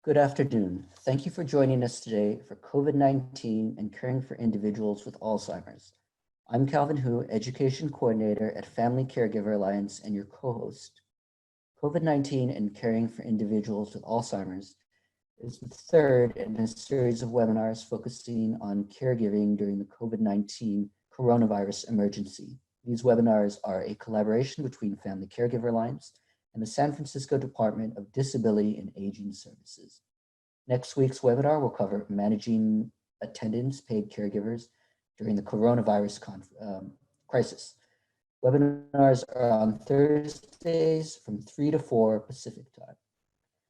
Good afternoon. Thank you for joining us today for COVID-19 and caring for individuals with Alzheimer's. I'm Calvin Hu, Education Coordinator at Family Caregiver Alliance and your co-host. COVID-19 and caring for individuals with Alzheimer's is the third in a series of webinars focusing on caregiving during the COVID-19 coronavirus emergency. These webinars are a collaboration between Family Caregiver Alliance and the San Francisco Department of Disability and Aging Services. Next week's webinar will cover managing attendance paid caregivers during the coronavirus crisis. Webinars are on Thursdays from 3 to 4 Pacific time.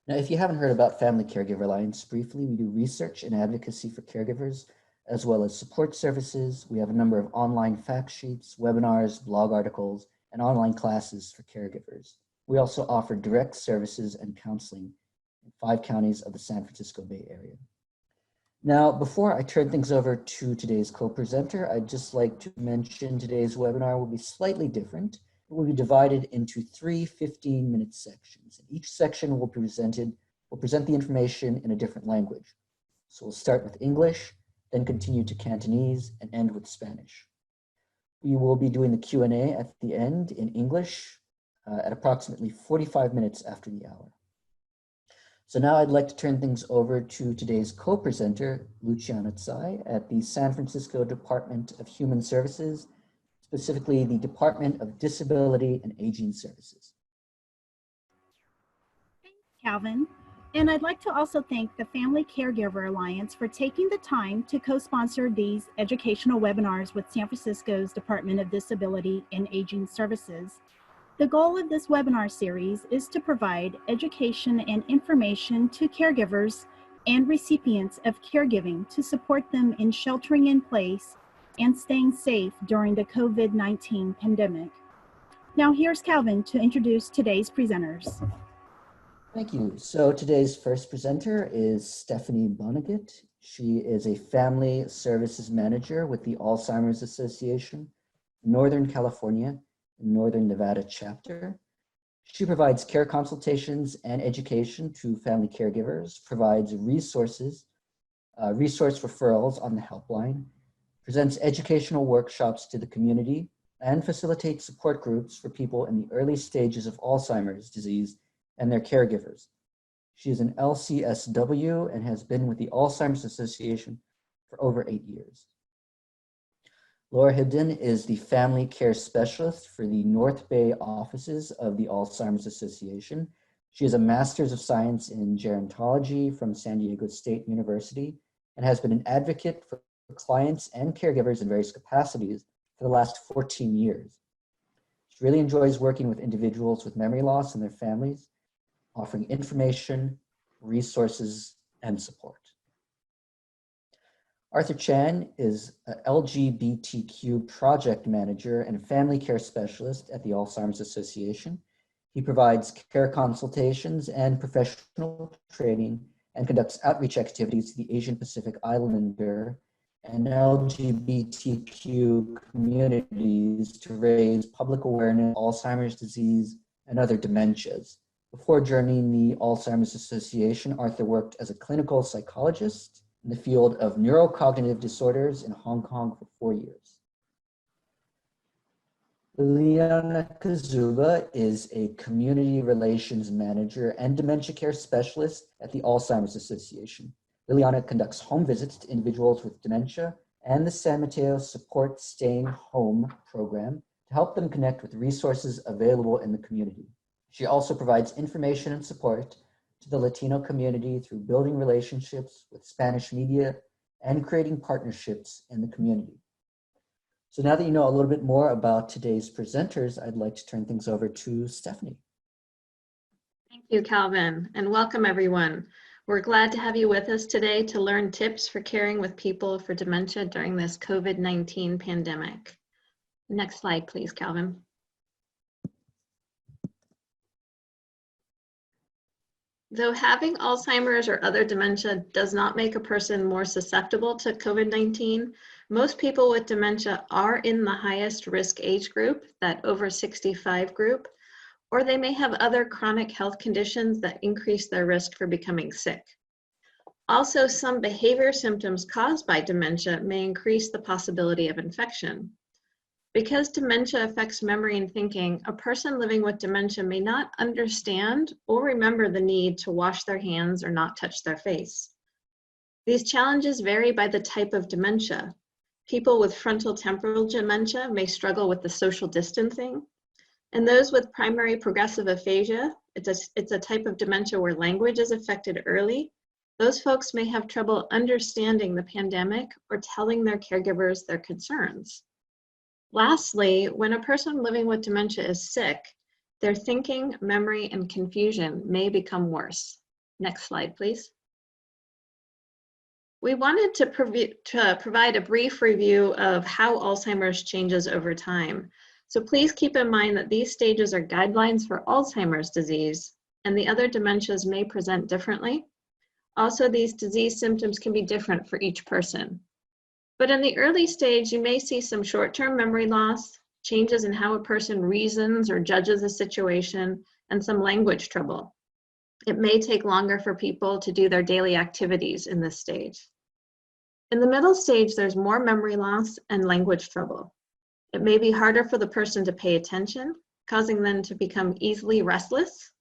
Now, if you haven't heard about Family Caregiver Alliance, briefly, we do research and advocacy for caregivers, as well as support services. We have a number of online fact sheets, webinars, blog articles, and online classes for caregivers. We also offer direct services and counseling in 5 counties of the San Francisco Bay Area. Now, before I turn things over to today's co-presenter, I'd just like to mention today's webinar will be slightly different. It will be divided into 3 15-minute sections. Each section will present the information in a different language. So we'll start with English, then continue to Cantonese, and end with Spanish. We will be doing the Q&A at the end in English, at approximately 45 minutes after the hour. So now I'd like to turn things over to today's co-presenter, Luciana Tsai at the San Francisco Department of Human Services, specifically the Department of Disability and Aging Services. Thanks, Calvin. And I'd like to also thank the Family Caregiver Alliance for taking the time to co-sponsor these educational webinars with San Francisco's Department of Disability and Aging Services. The goal of this webinar series is to provide education and information to caregivers and recipients of caregiving to support them in sheltering in place and staying safe during the COVID-19 pandemic. Now here's Calvin to introduce today's presenters. Thank you. So today's first presenter is Stephanie Bonnegut. She is a Family Services Manager with the Alzheimer's Association, Northern California, Northern Nevada chapter. She provides care consultations and education to family caregivers, provides resource referrals on the helpline, presents educational workshops to the community, and facilitates support groups for people in the early stages of Alzheimer's disease and their caregivers. She is an LCSW and has been with the Alzheimer's Association for over 8 years. Laura Hibden is the Family Care Specialist for the North Bay offices of the Alzheimer's Association. She has a Master's of Science in Gerontology from San Diego State University and has been an advocate for clients and caregivers in various capacities for the last 14 years. She really enjoys working with individuals with memory loss and their families, offering information, resources, and support. Arthur Chan is an LGBTQ project manager and family care specialist at the Alzheimer's Association. He provides care consultations and professional training and conducts outreach activities to the Asian Pacific Islander and LGBTQ communities to raise public awareness of Alzheimer's disease and other dementias. Before joining the Alzheimer's Association, Arthur worked as a clinical psychologist in the field of neurocognitive disorders in Hong Kong for 4 years. Liliana Kazuba is a community relations manager and dementia care specialist at the Alzheimer's Association. Liliana conducts home visits to individuals with dementia and the San Mateo Support Staying Home program to help them connect with resources available in the community. She also provides information and support to the Latino community through building relationships with Spanish media and creating partnerships in the community. So now that you know a little bit more about today's presenters, I'd like to turn things over to Stephanie. Thank you, Calvin, and welcome everyone. We're glad to have you with us today to learn tips for caring with people for dementia during this COVID-19 pandemic. Next slide, please, Calvin. Though having Alzheimer's or other dementia does not make a person more susceptible to COVID-19, most people with dementia are in the highest risk age group, that over 65 group, or they may have other chronic health conditions that increase their risk for becoming sick. Also, some behavior symptoms caused by dementia may increase the possibility of infection. Because dementia affects memory and thinking, a person living with dementia may not understand or remember the need to wash their hands or not touch their face. These challenges vary by the type of dementia. People with frontal temporal dementia may struggle with the social distancing, and those with primary progressive aphasia, it's a type of dementia where language is affected early. Those folks may have trouble understanding the pandemic or telling their caregivers their concerns. Lastly, when a person living with dementia is sick, their thinking, memory, and confusion may become worse. Next slide, please. We wanted to provide a brief review of how Alzheimer's changes over time. So please keep in mind that these stages are guidelines for Alzheimer's disease, and the other dementias may present differently. Also, these disease symptoms can be different for each person. But in the early stage, you may see some short-term memory loss, changes in how a person reasons or judges a situation, and some language trouble. It may take longer for people to do their daily activities in this stage. In the middle stage, there's more memory loss and language trouble. It may be harder for the person to pay attention, causing them to become easily restless.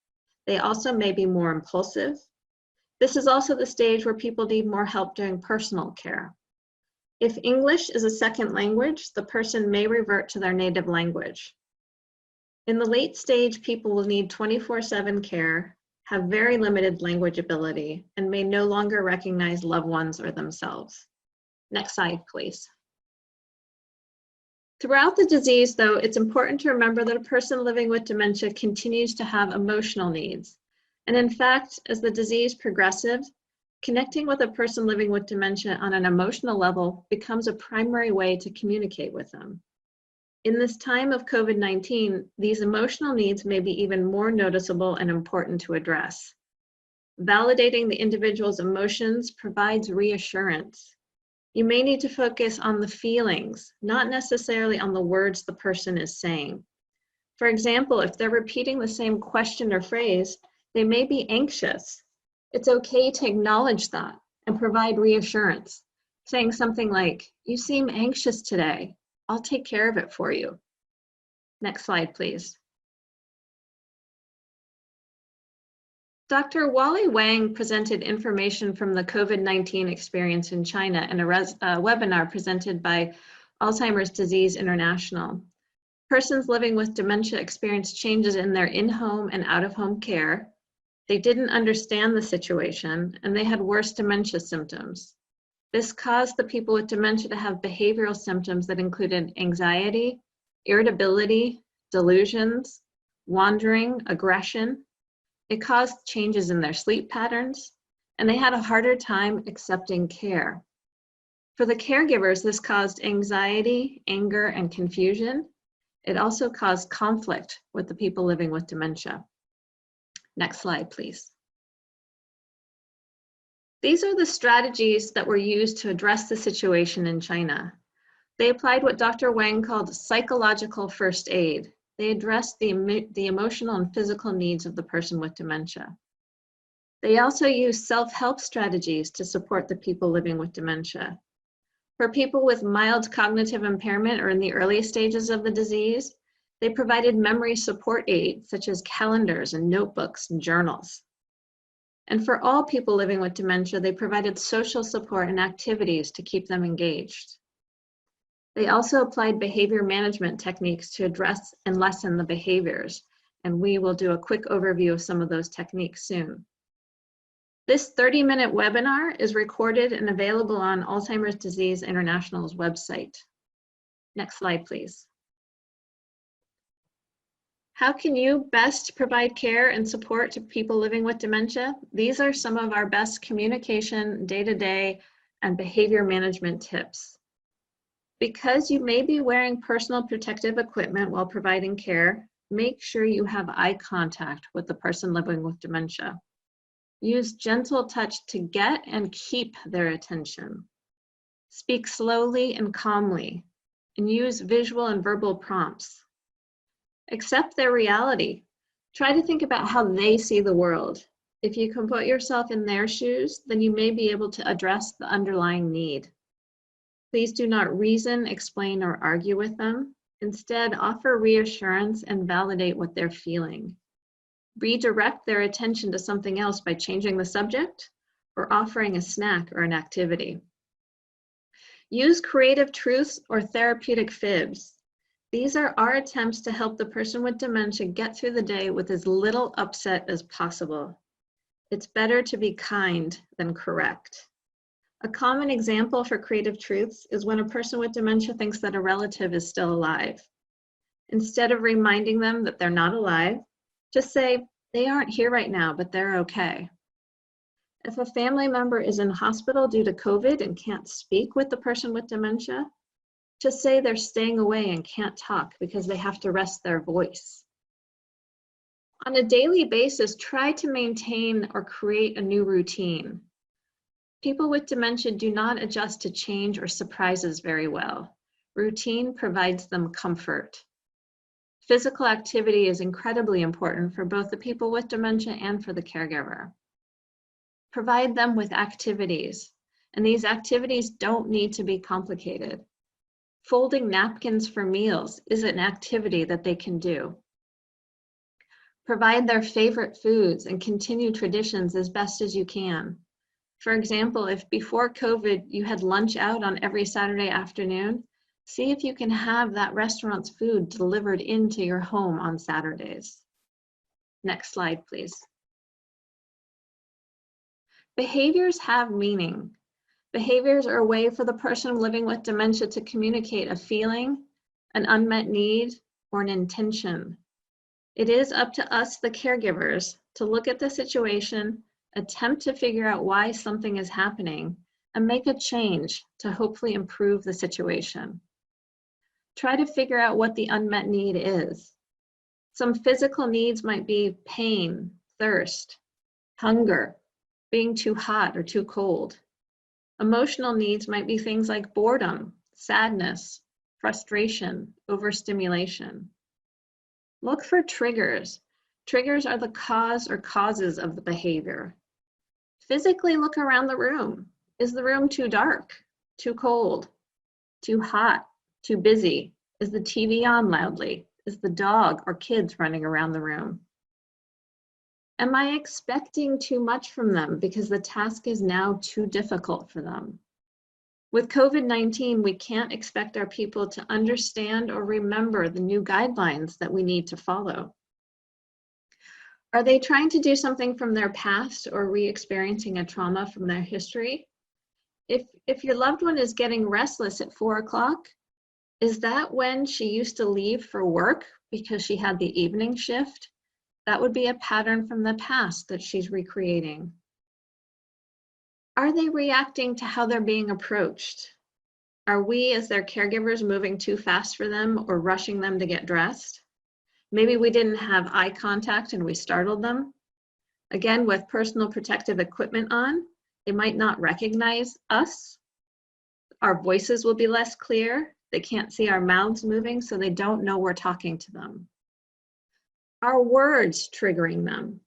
They also may be more impulsive. This is also the stage where people need more help doing personal care. If English is a second language, the person may revert to their native language. In the late stage, people will need 24/7 care, have very limited language ability, and may no longer recognize loved ones or themselves. Next slide, please. Throughout the disease, though, it's important to remember that a person living with dementia continues to have emotional needs. And in fact, as the disease progresses, connecting with a person living with dementia on an emotional level becomes a primary way to communicate with them. In this time of COVID-19, these emotional needs may be even more noticeable and important to address. Validating the individual's emotions provides reassurance. You may need to focus on the feelings, not necessarily on the words the person is saying. For example, if they're repeating the same question or phrase, they may be anxious. It's okay to acknowledge that and provide reassurance, saying something like, "You seem anxious today. I'll take care of it for you." Next slide, please. Dr. Wally Wang presented information from the COVID-19 experience in China in a webinar presented by Alzheimer's Disease International. Persons living with dementia experienced changes in their in-home and out-of-home care. They didn't understand the situation, and they had worse dementia symptoms. This caused the people with dementia to have behavioral symptoms that included anxiety, irritability, delusions, wandering, aggression. It caused changes in their sleep patterns, and they had a harder time accepting care. For the caregivers, this caused anxiety, anger, and confusion. It also caused conflict with the people living with dementia. Next slide, please. These are the strategies that were used to address the situation in China. They applied what Dr. Wang called psychological first aid. They addressed the emotional and physical needs of the person with dementia. They also used self-help strategies to support the people living with dementia. For people with mild cognitive impairment or in the early stages of the disease, they provided memory support aids such as calendars and notebooks and journals. And for all people living with dementia, they provided social support and activities to keep them engaged. They also applied behavior management techniques to address and lessen the behaviors, and we will do a quick overview of some of those techniques soon. This 30-minute webinar is recorded and available on Alzheimer's Disease International's website. Next slide, please. How can you best provide care and support to people living with dementia? These are some of our best communication, day-to-day, and behavior management tips. Because you may be wearing personal protective equipment while providing care, make sure you have eye contact with the person living with dementia. Use gentle touch to get and keep their attention. Speak slowly and calmly, and use visual and verbal prompts. Accept their reality. Try to think about how they see the world. If you can put yourself in their shoes, then you may be able to address the underlying need. Please do not reason, explain, or argue with them. Instead, offer reassurance and validate what they're feeling. Redirect their attention to something else by changing the subject or offering a snack or an activity. Use creative truths or therapeutic fibs. These are our attempts to help the person with dementia get through the day with as little upset as possible. It's better to be kind than correct. A common example for creative truths is when a person with dementia thinks that a relative is still alive. Instead of reminding them that they're not alive, just say, they aren't here right now, but they're okay. If a family member is in hospital due to COVID and can't speak with the person with dementia, just say they're staying away and can't talk because they have to rest their voice. On a daily basis, try to maintain or create a new routine. People with dementia do not adjust to change or surprises very well. Routine provides them comfort. Physical activity is incredibly important for both the people with dementia and for the caregiver. Provide them with activities, and these activities don't need to be complicated. Folding napkins for meals is an activity that they can do. Provide their favorite foods and continue traditions as best as you can. For example, if before COVID you had lunch out on every Saturday afternoon, see if you can have that restaurant's food delivered into your home on Saturdays. Next slide, please. Behaviors have meaning. Behaviors are a way for the person living with dementia to communicate a feeling, an unmet need, or an intention. It is up to us, the caregivers, to look at the situation, attempt to figure out why something is happening, and make a change to hopefully improve the situation. Try to figure out what the unmet need is. Some physical needs might be pain, thirst, hunger, being too hot or too cold. Emotional needs might be things like boredom, sadness, frustration, overstimulation. Look for triggers. Triggers are the cause or causes of the behavior. Physically look around the room. Is the room too dark, too cold, too hot, too busy? Is the TV on loudly? Is the dog or kids running around the room? Am I expecting too much from them because the task is now too difficult for them? With COVID-19, we can't expect our people to understand or remember the new guidelines that we need to follow. Are they trying to do something from their past or re-experiencing a trauma from their history? If your loved one is getting restless at 4 o'clock, is that when she used to leave for work because she had the evening shift? That would be a pattern from the past that she's recreating. Are they reacting to how they're being approached? Are we, as their caregivers, moving too fast for them or rushing them to get dressed? Maybe we didn't have eye contact and we startled them. Again, with personal protective equipment on, they might not recognize us. Our voices will be less clear. They can't see our mouths moving, so they don't know we're talking to them. Are words triggering them?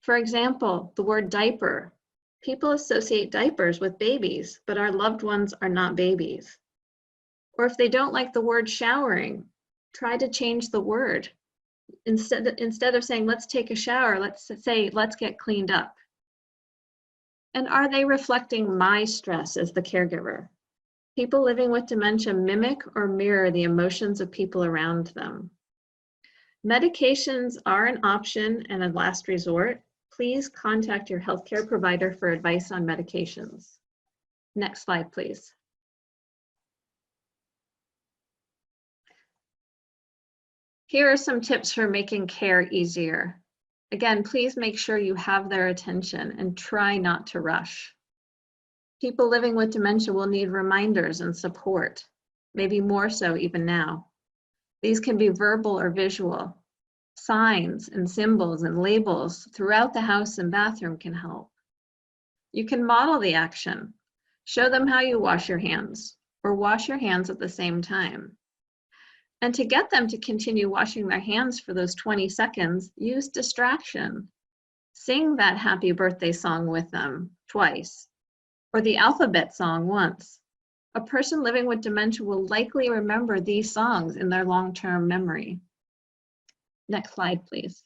For example, the word diaper. People associate diapers with babies, but our loved ones are not babies. Or if they don't like the word showering, try to change the word. Instead of saying, let's take a shower, let's say, let's get cleaned up. And are they reflecting my stress as the caregiver? People living with dementia mimic or mirror the emotions of people around them. Medications are an option and a last resort. Please contact your healthcare provider for advice on medications. Next slide, please. Here are some tips for making care easier. Again, please make sure you have their attention and try not to rush. People living with dementia will need reminders and support, maybe more so even now. These can be verbal or visual. Signs and symbols and labels throughout the house and bathroom can help. You can model the action. Show them how you wash your hands, or wash your hands at the same time. And to get them to continue washing their hands for those 20 seconds, use distraction. Sing that happy birthday song with them twice, or the alphabet song once. A person living with dementia will likely remember these songs in their long-term memory. Next slide, please.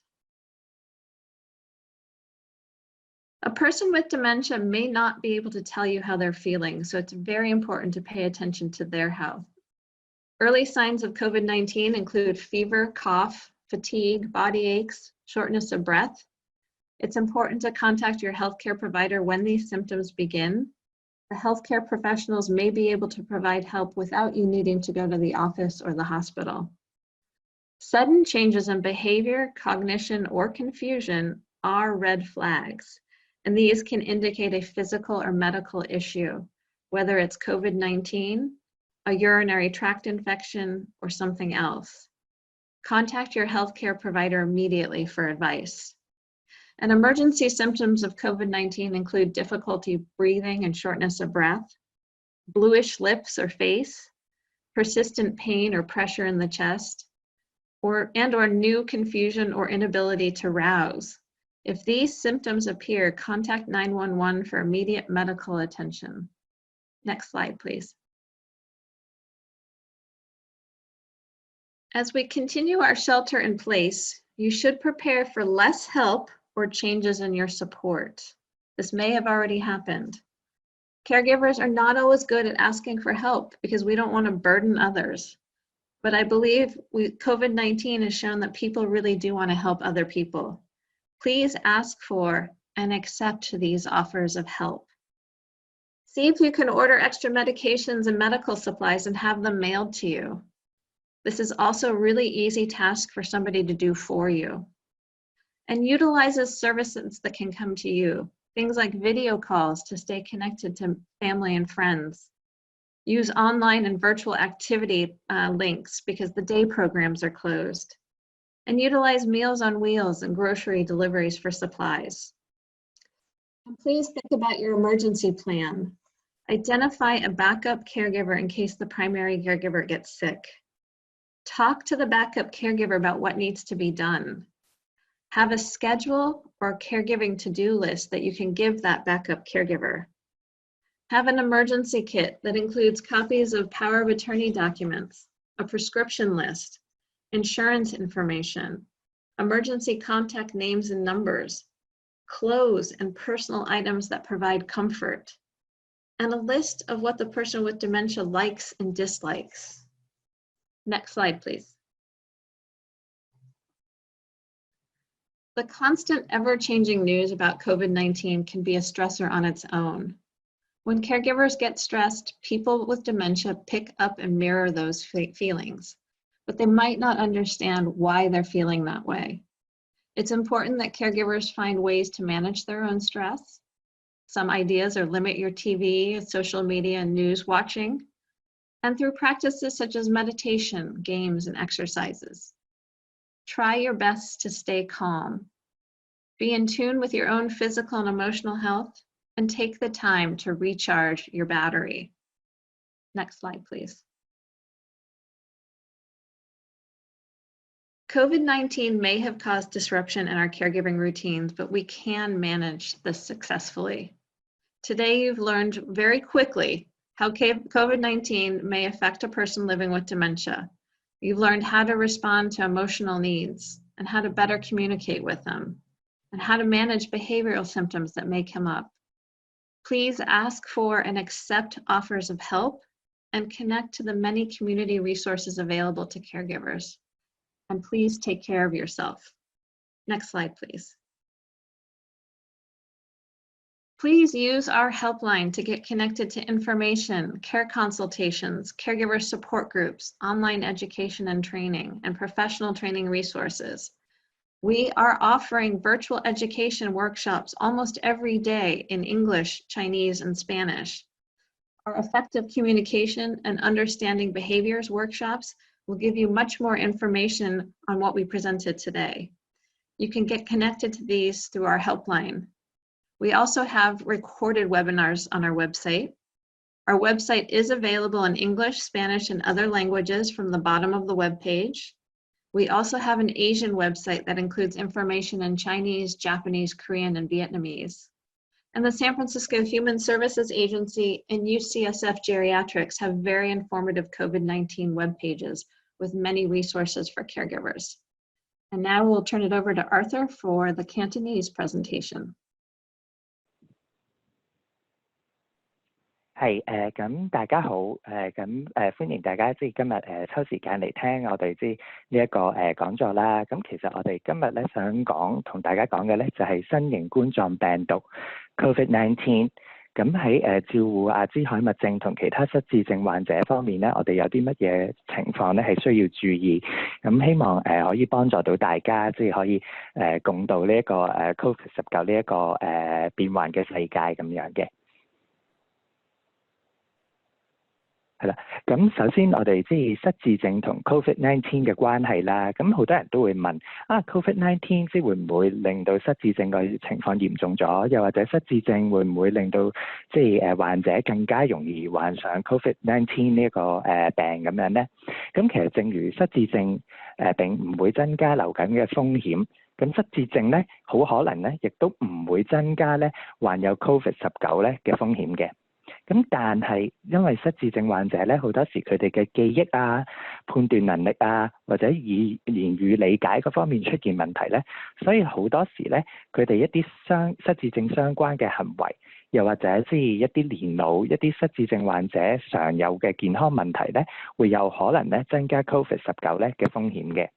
A person with dementia may not be able to tell you how they're feeling, so it's very important to pay attention to their health. Early signs of COVID-19 include fever, cough, fatigue, body aches, shortness of breath. It's important to contact your healthcare provider when these symptoms begin. The healthcare professionals may be able to provide help without you needing to go to the office or the hospital. Sudden changes in behavior, cognition, or confusion are red flags, and these can indicate a physical or medical issue, whether it's COVID-19, a urinary tract infection, or something else. Contact your healthcare provider immediately for advice. And emergency symptoms of COVID-19 include difficulty breathing and shortness of breath, bluish lips or face, persistent pain or pressure in the chest, or new confusion or inability to rouse. If these symptoms appear, contact 911 for immediate medical attention. Next slide, please. As we continue our shelter in place, you should prepare for less help or changes in your support. This may have already happened. Caregivers are not always good at asking for help because we don't want to burden others. But I believe COVID-19 has shown that people really do want to help other people. Please ask for and accept these offers of help. See if you can order extra medications and medical supplies and have them mailed to you. This is also a really easy task for somebody to do for you. And utilizes services that can come to you. Things like video calls to stay connected to family and friends. Use online and virtual activity links because the day programs are closed. And utilize Meals on Wheels and grocery deliveries for supplies. And please think about your emergency plan. Identify a backup caregiver in case the primary caregiver gets sick. Talk to the backup caregiver about what needs to be done. Have a schedule or caregiving to-do list that you can give that backup caregiver. Have an emergency kit that includes copies of power of attorney documents, a prescription list, insurance information, emergency contact names and numbers, clothes and personal items that provide comfort, and a list of what the person with dementia likes and dislikes. Next slide, please. The constant ever-changing news about COVID-19 can be a stressor on its own. When caregivers get stressed, people with dementia pick up and mirror those feelings, but they might not understand why they're feeling that way. It's important that caregivers find ways to manage their own stress. Some ideas are limit your TV, social media, and news watching, and through practices such as meditation, games, and exercises. Try your best to stay calm. Be in tune with your own physical and emotional health, and take the time to recharge your battery. Next slide, please. COVID-19 may have caused disruption in our caregiving routines, but we can manage this successfully. Today, you've learned very quickly how COVID-19 may affect a person living with dementia. You've learned how to respond to emotional needs and how to better communicate with them, and how to manage behavioral symptoms that may come up. Please ask for and accept offers of help and connect to the many community resources available to caregivers. And please take care of yourself. Next slide, please. Please use our helpline to get connected to information, care consultations, caregiver support groups, online education and training, and professional training resources. We are offering virtual education workshops almost every day in English, Chinese, and Spanish. Our effective communication and understanding behaviors workshops will give you much more information on what we presented today. You can get connected to these through our helpline. We also have recorded webinars on our website. Our website is available in English, Spanish, and other languages from the bottom of the web page. We also have an Asian website that includes information in Chinese, Japanese, Korean, and Vietnamese. And the San Francisco Human Services Agency and UCSF Geriatrics have very informative COVID-19 web pages with many resources for caregivers. And now we'll turn it over to Arthur for the Cantonese presentation. 係咁大家好歡迎大家今日抽時間嚟聽我哋呢一個講座啦。咁其實我哋今日咧想同大家講嘅咧就係新型冠狀病毒 COVID-19。咁喺照護阿茲海默症同其他失智症患者方面咧，我哋有啲乜嘢情況咧係需要注意？咁希望可以幫助到大家，可以共度呢一個COVID-19呢一個變幻嘅世界咁樣嘅。係啦，咁首先我哋失智症同 COVID-19 嘅關係啦，咁好多人都會問COVID-19 會唔會令到失智症嘅情況嚴重咗？又或者失智症會唔會令到患者更加容易患上 COVID-19 呢一個病咁樣咧？咁其實正如失智症並唔會增加流感嘅風險，咁失智症咧好可能咧亦都唔會增加咧患有 COVID-19咧嘅風險嘅。咁但係因為失智症患者咧，好多時佢哋嘅記憶啊、判斷能力啊，或者以言語理解嗰方面出現問題咧，所以好多時咧，佢哋一啲失智症相關嘅行為，又或者一啲年老、一啲失智症患者常有嘅健康問題咧，會有可能咧增加 COVID-19咧嘅風險嘅。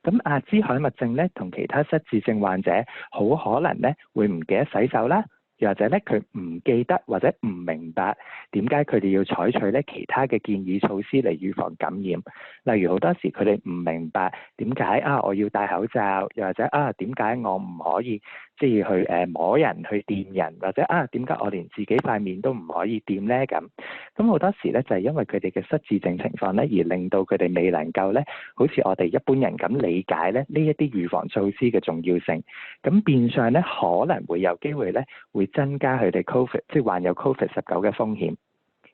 咁阿茲海默症咧同其他失智症患者好可能咧會唔記得洗手啦。又或者咧，佢唔記得或者唔明白點解佢哋要採取咧其他嘅建議措施嚟預防感染。例如好多時佢哋唔明白點解我要戴口罩，又或者點解我唔可以去摸人去掂人，或者點解我連自己塊面都唔可以掂咧咁。咁好多時咧就係因為佢哋嘅失智症情況咧，而令到佢哋未能夠咧，好似我哋一般人咁理解咧呢一啲預防措施嘅重要性。咁變相咧可能會有機會咧會增加佢哋 COVID 患有 COVID-19嘅風險。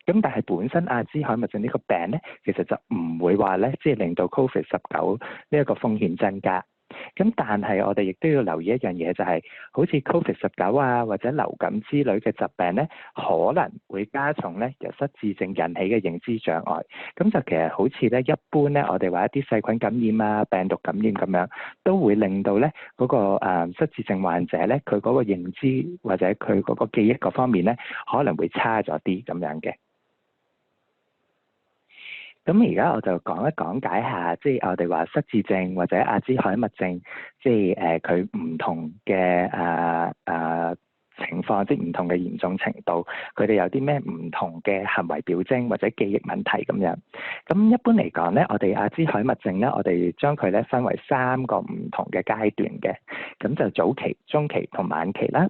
咁但係本身阿茲海默症呢個病咧，其實就唔會話咧令到 COVID-19呢一個風險增加。咁但係我哋亦都要留意一樣嘢，就係好似 COVID-19或者流感之類嘅疾病咧，可能會加重咧由失智症引起嘅認知障礙。咁就其實好似咧一般咧，我哋話一啲細菌感染啊、病毒感染咁樣，都會令到咧嗰個失智症患者咧，佢嗰個認知或者佢嗰個記憶嗰方面咧，可能會差咗啲咁樣嘅。咁而家我就講解下，我哋話失智症或者阿茲海默症，佢唔同嘅情況，唔同嘅嚴重程度，佢哋有啲咩唔同嘅行為表徵或者記憶問題咁樣。咁一般嚟講咧，我哋阿茲海默症咧，我哋將佢咧分為3個唔同嘅階段嘅，咁就早期、中期同晚期啦。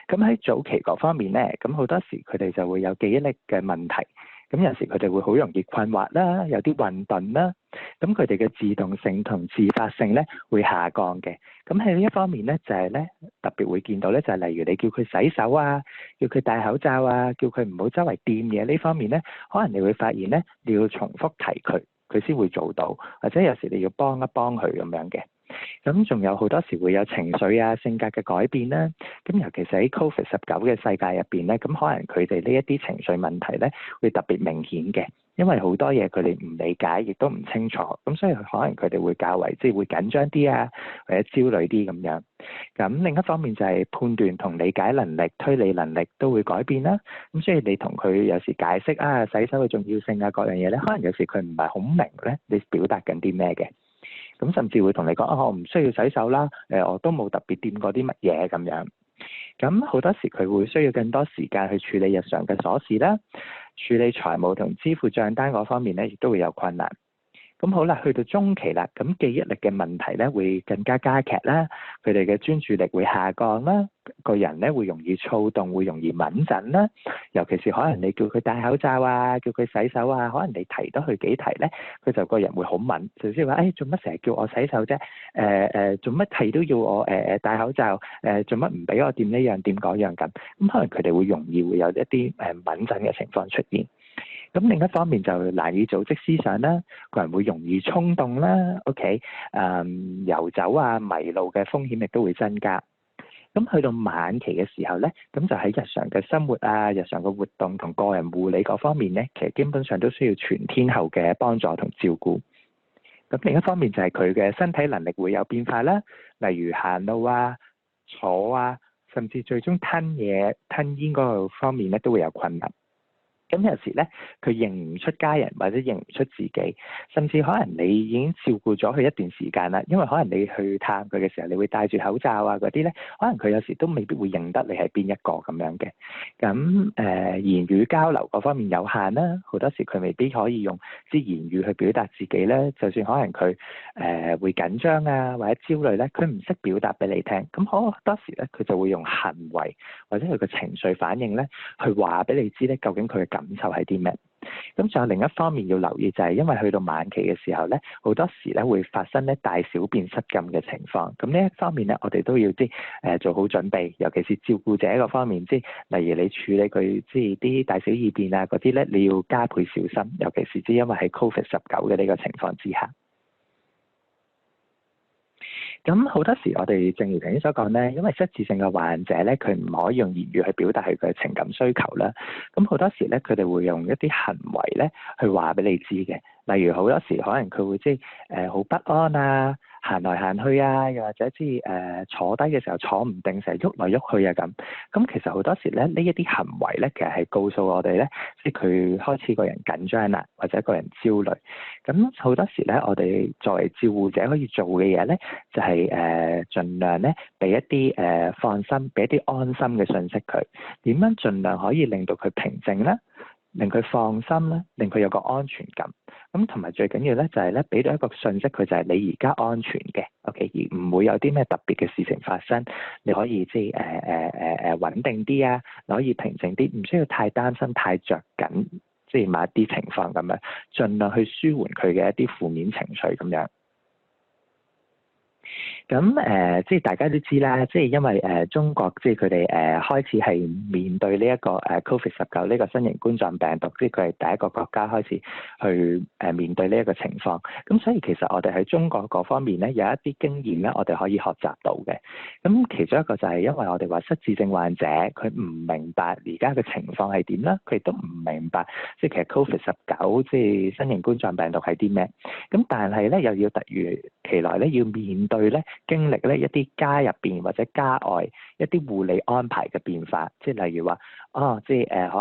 咁喺早期嗰方面咧，咁好多時佢哋就會有記憶力嘅問題。咁有時佢哋會好容易困惑啦，有啲混沌啦，咁佢哋嘅自動性同自發性咧會下降嘅。咁喺呢一方面咧，就係咧特別會見到咧，就係例如你叫佢洗手啊，叫佢戴口罩啊，叫佢唔好周圍掂嘢呢方面咧，可能你會發現咧，你要重複提佢先會做到，或者有時你要幫一幫佢咁樣嘅。咁仲有好多時會有情緒啊、性格嘅改變啦。咁尤其是喺 COVID-19嘅世界入邊咧，咁可能佢哋呢一啲情緒問題咧會特別明顯嘅，因為好多嘢佢哋唔理解，亦都唔清楚，咁所以可能佢哋會較為會緊張啲啊，或者焦慮啲咁樣。咁另一方面就係判斷同理解能力、推理能力都會改變啦。咁所以你同佢有時解釋洗手嘅重要性啊，各樣嘢咧，可能有時佢唔係好明咧，你表達緊啲咩嘅。咁甚至會同你講我唔需要洗手啦，我都冇特別掂過啲乜嘢咁樣。咁好多時佢會需要更多時間去處理日常嘅瑣事啦，處理財務同支付帳單嗰方面咧，亦都會有困難。咁好啦，去到中期啦，咁記憶力嘅問題咧會更加加劇啦，佢哋嘅專注力會下降啦，個人咧會容易躁動，會容易敏感啦。尤其是可能你叫佢戴口罩啊，叫佢洗手啊，可能你提多佢幾提咧，佢就個人會好敏，就即係話做乜成日叫我洗手啫？做乜係都要我戴口罩？做乜唔俾我掂呢樣掂嗰樣咁？咁可能佢哋會容易會有一啲敏感嘅情況出現。咁另一方面就難以組織思想啦，個人會容易衝動啦，OK，遊走啊、迷路嘅風險亦都會增加。咁去到晚期嘅時候咧，咁就喺日常嘅生活啊、日常嘅活動同個人護理嗰方面咧，其實基本上都需要全天候嘅幫助同照顧。咁另一方面就係佢嘅身體能力會有變化啦，例如行路啊、坐啊，甚至最終吞嘢、吞咽嗰個方面咧都會有困難。咁有時咧，佢認唔出家人或者認唔出自己，甚至可能你已經照顧咗佢一段時間啦，因為可能你去探佢嘅時候，你會戴住口罩啊嗰啲咧，可能佢有時都未必會認得你係邊一個咁樣嘅。咁言語交流嗰方面有限啦，好多時佢未必可以用啲言語去表達自己咧，就算可能佢會緊張啊或者焦慮咧，佢唔識表達俾你聽，咁好多時咧佢就會用行為或者佢嘅情緒反應咧，去話俾你知咧究竟佢嘅感受係啲咩？咁仲有另一方面要留意就係，因為去到晚期嘅時候咧，好多時咧會發生咧大小便失禁嘅情況。咁呢一方面咧，我哋都要做好準備，尤其是照顧者嗰方面，例如你處理佢啲大小二便啊嗰啲咧，你要加倍小心，尤其是因為喺 COVID-19 嘅呢個情況之下。咁好多時我哋正如頭先所講咧，因為失智症嘅患者咧，佢唔可以用言語去表達佢嘅情感需求啦。咁好多時咧，佢哋會用一啲行為咧去話俾你知嘅。例如好多時可能佢會好不安啊，行來行去啊，又或者坐低嘅時候坐唔定，成日喐來喐去啊咁。咁其實好多時咧，呢一啲行為咧，其實係告訴我哋咧，佢開始個人緊張啦，或者個人焦慮。咁好多時咧，我哋作為照顧者可以做嘅嘢咧，就係盡量咧俾一啲放心，俾一啲安心嘅信息佢。點樣盡量可以令到佢平靜咧？令佢放心啦，令佢有個安全感。咁同埋最緊要咧就係咧俾到一個信息佢，就係你而家安全嘅 ，OK， 而唔會有啲咩特別嘅事情發生。你可以穩定啲啊，你可以平靜啲，唔需要太擔心、太着緊，某一啲情況咁樣，盡量去舒緩佢嘅一啲負面情緒咁樣。咁大家都知啦，因為中國佢哋開始係面對呢一個COVID-19呢個新型冠狀病毒，佢係第一個國家開始去面對呢一個情況。咁所以其實我哋喺中國嗰方面咧有一啲經驗咧，我哋可以學習到嘅。咁其中一個就係因為我哋話失智症患者佢唔明白而家嘅情況係點啦，佢亦都唔明白其實 COVID-19 新型冠狀病毒係啲咩。咁但係咧又要突如其來咧要面對咧經歷咧一啲家入邊或者家外一啲護理安排嘅變化，例如話可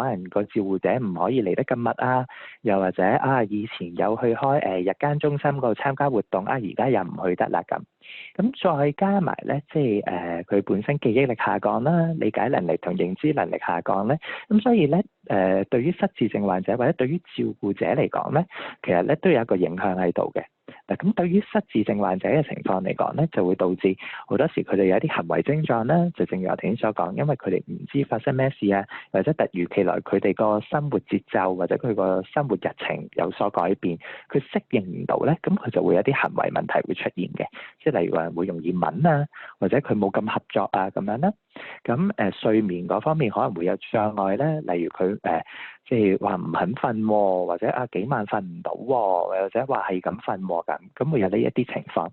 能個照顧者唔可以嚟得咁密啊，又或者以前有去開日間中心嗰度參加活動啊，而家又唔去得啦咁。咁再加埋咧，佢本身記憶力下降啦，理解能力同認知能力下降咧，咁所以咧對於失智症患者或者對於照顧者嚟講咧，其實咧都有一個影響喺度嘅。嗱，咁對於失智症患者嘅情況嚟講咧，就會導致好多時佢哋有一啲行為症狀啦，就正如我頭先所講，因為佢哋唔知發生咩事啊，或者突如其來佢哋個生活節奏或者佢個生活日程有所改變，佢適應唔到咧，咁佢就會有啲行為問題會出現嘅，例如話會容易悶啊，或者佢冇咁合作啊咁樣啦。咁睡眠嗰方面可能會有障礙咧，例如佢話唔肯瞓喎，或者幾晚瞓唔到喎，或者話係咁瞓喎咁會有呢一啲情況。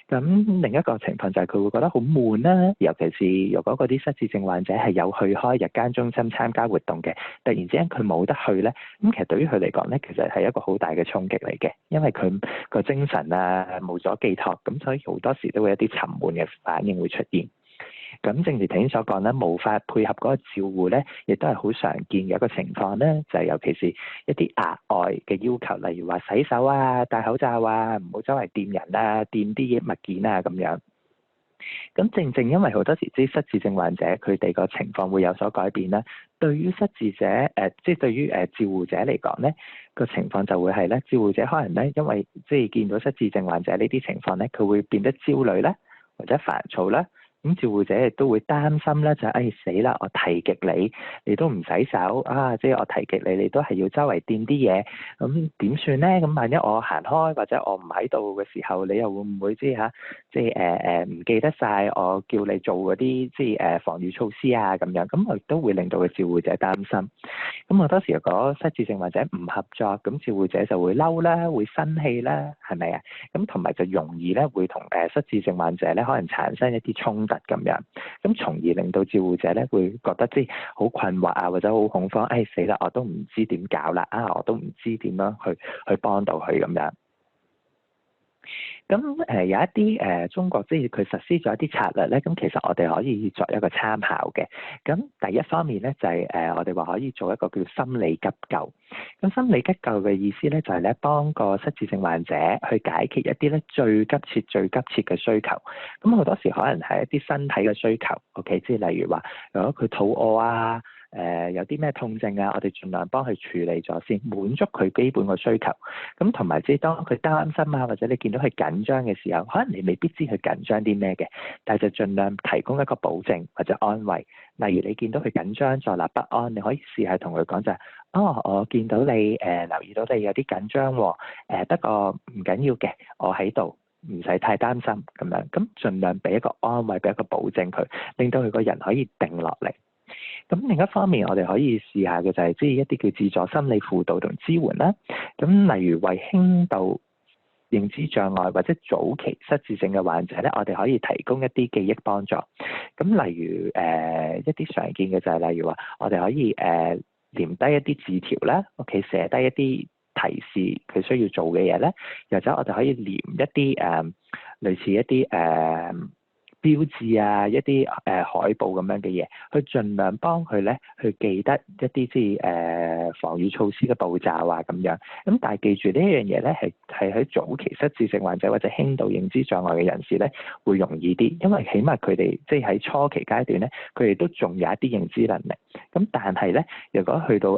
咁另一個情況就係佢會覺得好悶啦，尤其是如果嗰啲失智症患者係有去開日間中心參加活動嘅，突然之間佢冇得去咧，咁其實對於佢嚟講咧，其實係一個好大嘅衝擊嚟嘅，因為佢個精神啊冇咗寄託，咁所以好多時都會有一啲沉悶嘅反應會出現。咁正如頭先所講咧，無法配合嗰個照護咧，亦都係好常見嘅一個情況咧，就係尤其是一啲額外嘅要求，例如話洗手啊、戴口罩啊、唔好周圍掂人啊、掂啲物件啊咁樣。咁正因為好多時啲失智症患者佢哋個情況會有所改變啦，對於失智者對於照護者嚟講咧，個情況就會係咧，照護者可能咧因為見到失智症患者呢啲情況咧，佢會變得焦慮啦，或者煩躁啦，咁照顧者亦都會擔心咧，就係死啦！我提極你都唔洗手啊！即係我提極你都係要周圍掂啲嘢，咁點算咧？咁萬一我行開或者我唔喺度嘅時候，你又會唔會唔記得晒我叫你做嗰啲防禦措施啊咁樣？咁亦都會令到個照顧者擔心。咁好多時如果失智症患者唔合作，咁照顧者就會嬲啦，會生氣啦，係咪啊？咁同埋就容易咧會同失智症患者咧可能產生一啲衝突咁樣，咁從而令到照顧者咧會覺得好困惑啊，或者好恐慌，死啦！我都唔知點搞啦，我都唔知點樣去幫到佢咁樣。咁有一啲中國佢實施咗一啲策略咧，咁其實我哋可以作一個參考嘅。咁第一方面咧就係我哋話可以做一個叫心理急救。咁心理急救嘅意思咧就係咧幫個失智症患者去解決一啲咧最急切嘅需求。咁好多時可能係一啲身體嘅需求，OK， 即係例如話如果佢肚餓啊。有啲咩痛症啊，我哋盡量幫佢處理咗先，滿足佢基本嘅需求。咁同埋當佢擔心啊，或者你見到佢緊張嘅時候，可能你未必知佢緊張啲咩嘅，但係就盡量提供一個保證或者安慰。例如你見到佢緊張坐立不安，你可以試下同佢講就係：我見到你留意到你有啲緊張喎，不過唔緊要嘅，我喺度，唔使太擔心咁樣。咁盡量俾一個安慰，俾一個保證佢，令到佢個人可以定落嚟。咁另一方面，我哋可以試下嘅就係一啲叫自助心理輔導同支援啦。咁例如為輕度認知障礙或者早期失智症嘅患者咧，我哋可以提供一啲記憶幫助。咁例如一啲常見嘅就係例如話，我哋可以黏低一啲字條啦，寫低一啲提示佢需要做嘅嘢咧，又或者我哋可以黏一啲類似一啲標誌啊，一啲海報咁樣嘅嘢，去盡量幫佢咧去記得一啲防禦措施嘅步驟啊咁樣。咁但係記住呢一樣嘢咧，係喺早期失智症患者或者輕度認知障礙嘅人士咧會容易啲，因為起碼佢哋喺初期階段咧，佢哋都仲有一啲認知能力。咁但係咧，如果去到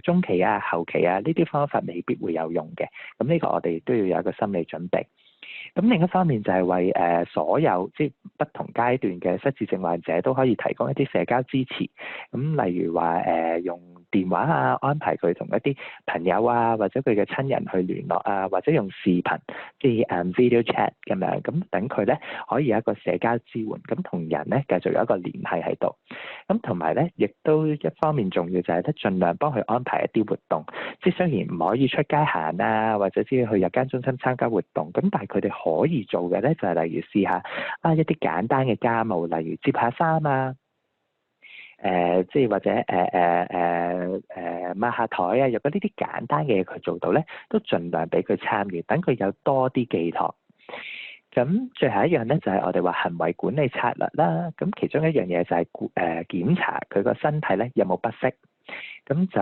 中期啊、後期啊，呢啲方法未必會有用嘅。咁呢個我哋都要有一個心理準備。咁另一方面就係為所有不同階段嘅失智症患者都可以提供一啲社交支持。咁例如話用電話啊，安排佢同一啲朋友啊，或者佢嘅親人去聯絡啊，或者用視頻video chat 咁樣，咁等佢咧可以有一個社交支援，咁同人咧繼續有一個聯繫喺度。咁同埋咧，亦都一方面重要就係盡量幫佢安排一啲活動。雖然唔可以出街行啊，或者去日間中心參加活動，咁但係佢哋可以做嘅咧就係例如試下一啲簡單嘅家務，例如摺下衫啊，或者抹下台啊，如果呢啲簡單嘅嘢佢做到咧，都盡量俾佢參與，等佢有多啲寄託。咁最後一樣咧就係我哋話行為管理策略啦。咁其中一樣嘢就係檢查佢個身體咧有冇不適。咁就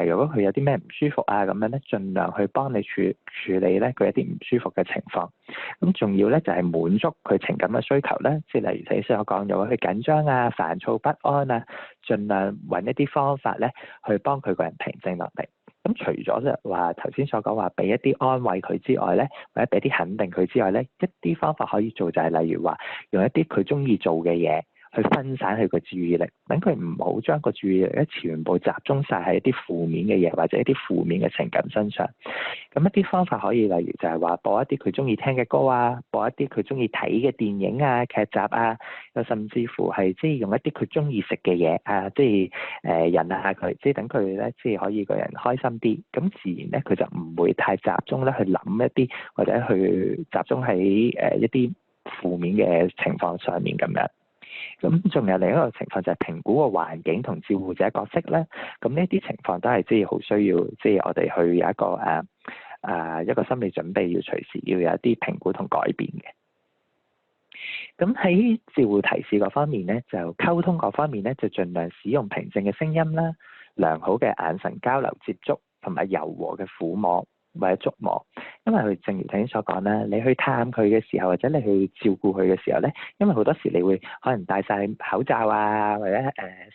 如果佢有啲咩唔舒服啊咁樣咧，盡量去幫你處理咧佢一啲唔舒服嘅情況。咁仲要咧就係滿足佢情感嘅需求咧，例如頭先我講，如果佢緊張啊、煩躁不安啊，盡量揾一啲方法咧去幫佢個人平靜落嚟。咁除咗話頭先所講話俾一啲安慰佢之外咧，或者俾啲肯定佢之外咧，一啲方法可以做就係例如話用一啲佢中意做嘅嘢去分散佢個注意力，等佢唔好將個注意力咧全部集中晒喺一啲負面嘅嘢或者一啲負面嘅情感身上。咁一啲方法可以例如就係話播一啲佢中意聽嘅歌啊，播一啲佢中意睇嘅電影啊、劇集啊，又甚至乎係用一啲佢中意食嘅嘢啊，引下佢，等佢咧可以個人開心啲，咁自然咧佢就唔會太集中咧去諗一啲或者去集中喺一啲負面嘅情況上面咁樣。咁仲有另一個情況就係評估個環境同照顧者角色咧，咁呢啲情況都係好需要，我哋去有一個一個心理準備，要隨時要有一啲評估同改變嘅。咁喺照顧提示嗰方面咧，就溝通嗰方面咧，就盡量使用平靜嘅聲音啦，良好嘅眼神交流接觸，同埋柔和嘅撫摸或者觸摸。因為佢正如頭先所講啦，你去探佢嘅時候，或者你去照顧佢嘅時候咧，因為好多時你會可能戴晒口罩啊，或者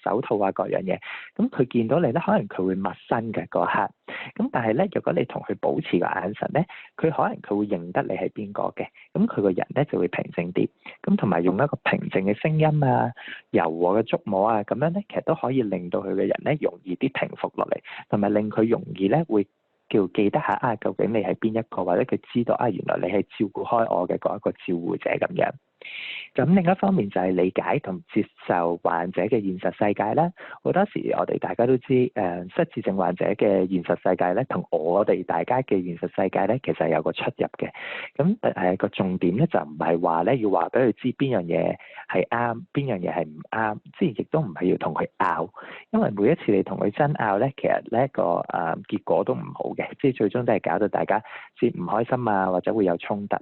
手套啊各樣嘢，咁佢見到你咧，可能佢會陌生嘅嗰刻。咁但係咧，如果你同佢保持個眼神咧，佢可能佢會認得你係邊個嘅，咁佢個人咧就會平靜啲，咁同埋用一個平靜嘅聲音啊、柔和嘅觸摸啊，咁樣咧其實都可以令到佢嘅人咧容易啲平復落嚟，同埋令佢容易咧會叫記得下啊，究竟你係邊一個，或者佢知道啊，原來你係照顧開我嘅嗰一個照顧者咁樣。咁另一方面就係理解同接受患者嘅現實世界啦。好多時我哋大家都知，失智症患者嘅現實世界咧，同我哋大家嘅現實世界咧，其實係有個出入嘅。咁個重點咧就唔係話咧要話俾佢知邊樣嘢係啱，邊樣嘢係唔啱，即係亦都唔係要同佢拗，因為每一次你同佢爭拗咧，其實咧個結果都唔好嘅，即係最終都係搞到大家即係唔開心啊，或者會有衝突。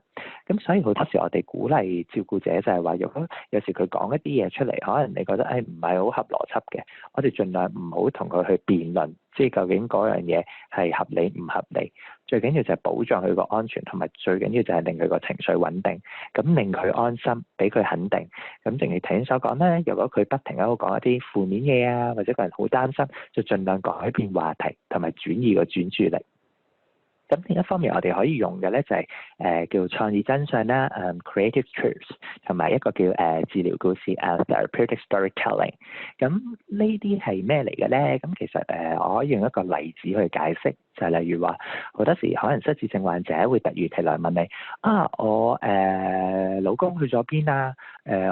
咁所以好多時我哋鼓勵照顧者就係話，如果有時佢講一啲嘢出嚟，可能你覺得唔係好合邏輯嘅，我哋盡量唔好同佢去辯論，即係究竟嗰樣嘢係合理唔合理。最緊要就係保障佢個安全，同埋最緊要就係令佢個情緒穩定，咁令佢安心，俾佢肯定。咁正如頭先所講咧，如果佢不停喺度講一啲負面嘢啊，或者個人好擔心，就盡量改變話題，同埋轉移個專注力。咁另一方面，我哋可以用嘅咧就係叫創意真相啦，creative truths， 同埋一個叫治療故事therapeutic storytelling。咁呢啲係咩嚟嘅咧？咁其實我可以用一個例子去解釋，就係例如話，好多時可能失智症患者會突如其來問你啊，我老公去咗邊啊？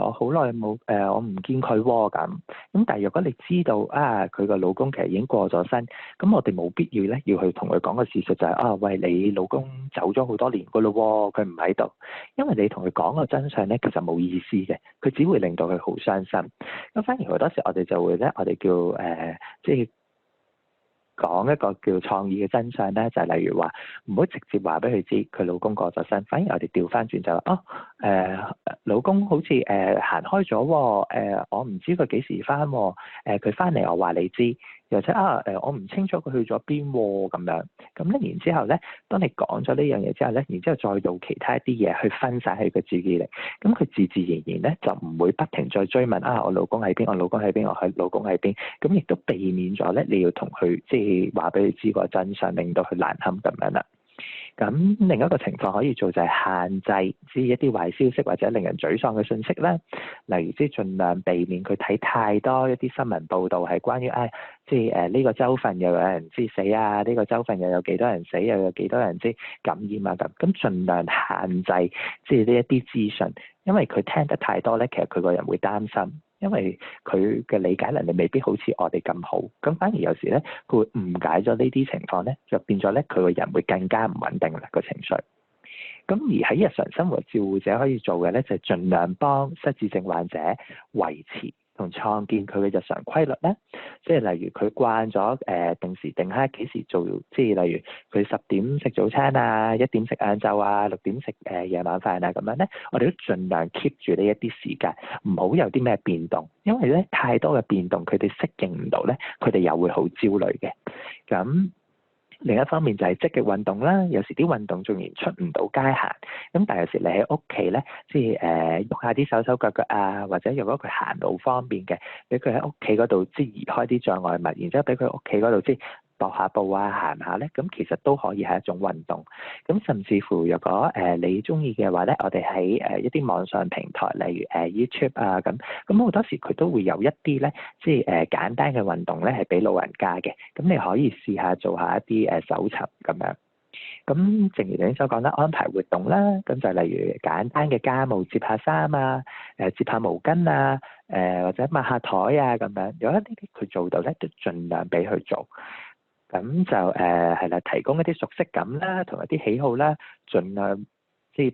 我好耐冇我唔見佢喎咁。咁但係如果你知道啊，佢個老公其實已經過咗身，咁我哋冇必要咧要去同佢講個事實就係喂，你老公走咗好多年噶咯喎，佢唔喺度。因為你同佢講個真相咧，其實冇意思嘅，佢只會令到佢好傷心。咁反而好多時我哋就會咧，我哋叫即係講一個叫創意嘅真相咧，就係例如話唔好直接話俾佢知佢老公過咗身，反而我哋調翻轉就老公好似行開咗喎，我唔知佢幾時翻喎，佢翻嚟我話你知，又或者我唔清楚佢去咗邊喎咁樣。咁咧然之後咧，當你講咗呢樣嘢之後咧，然之後再用其他一啲嘢去分散佢嘅注意力，咁佢自自然然咧就唔會不停再追問我老公喺邊，我老公喺邊，我老公喺邊，咁亦都避免咗咧你要同佢即係話俾佢知個真相，令到佢難堪咁樣啦。咁另一個情況可以做就係限制即係一啲壞消息或者令人沮喪嘅信息啦，例如即係盡量避免佢睇太多一啲新聞報導係關於即係呢個州份又有人即係死啊，呢個州份又有幾多人死，又有幾多人即係感染啊咁盡量限制即係呢一啲資訊，因為佢聽得太多咧，其實佢個人會擔心。因為佢嘅理解能力未必好似我哋咁好，咁反而有時咧，佢會誤解咗呢啲情況咧，就變咗咧佢個人會更加唔穩定啦個情緒。咁而喺日常生活，照顧者可以做嘅咧，就係盡量幫失智症患者維持同創建佢嘅日常規律咧，即係例如佢慣咗定時定刻幾時做，即係例如佢10點食早餐啊，1點食晏晝啊，6點食夜晚飯啊咁樣咧，我哋都盡量 keep 住呢一啲時間，唔好有啲咩變動，因為咧太多嘅變動，佢哋適應唔到咧，佢哋又會好焦慮嘅。咁另一方面就係積極運動啦，有時啲運動縱然出唔到街行，咁但係有時你喺屋企咧，即係喐下啲手手腳腳啊，或者如果佢行路方便嘅，俾佢喺屋企嗰度即係移開啲障礙物，然之後俾佢屋企嗰度即係踱下步啊，行下咧，咁其實都可以係一種運動。咁甚至乎若果你中意嘅話咧，我哋喺一啲網上平台，例如YouTube 啊咁好多時佢都會有一啲咧，即係簡單嘅運動咧，係俾老人家嘅。咁你可以試下做下一啲搜尋咁樣。咁正如你所講啦，安排活動啦，咁就例如簡單嘅家務，摺下衫啊，摺下毛巾啊，或者抹下台啊咁樣。有一啲佢做到咧，都盡量俾佢做。咁就係啦，提供一啲熟悉感啦，同一啲喜好啦，盡量即係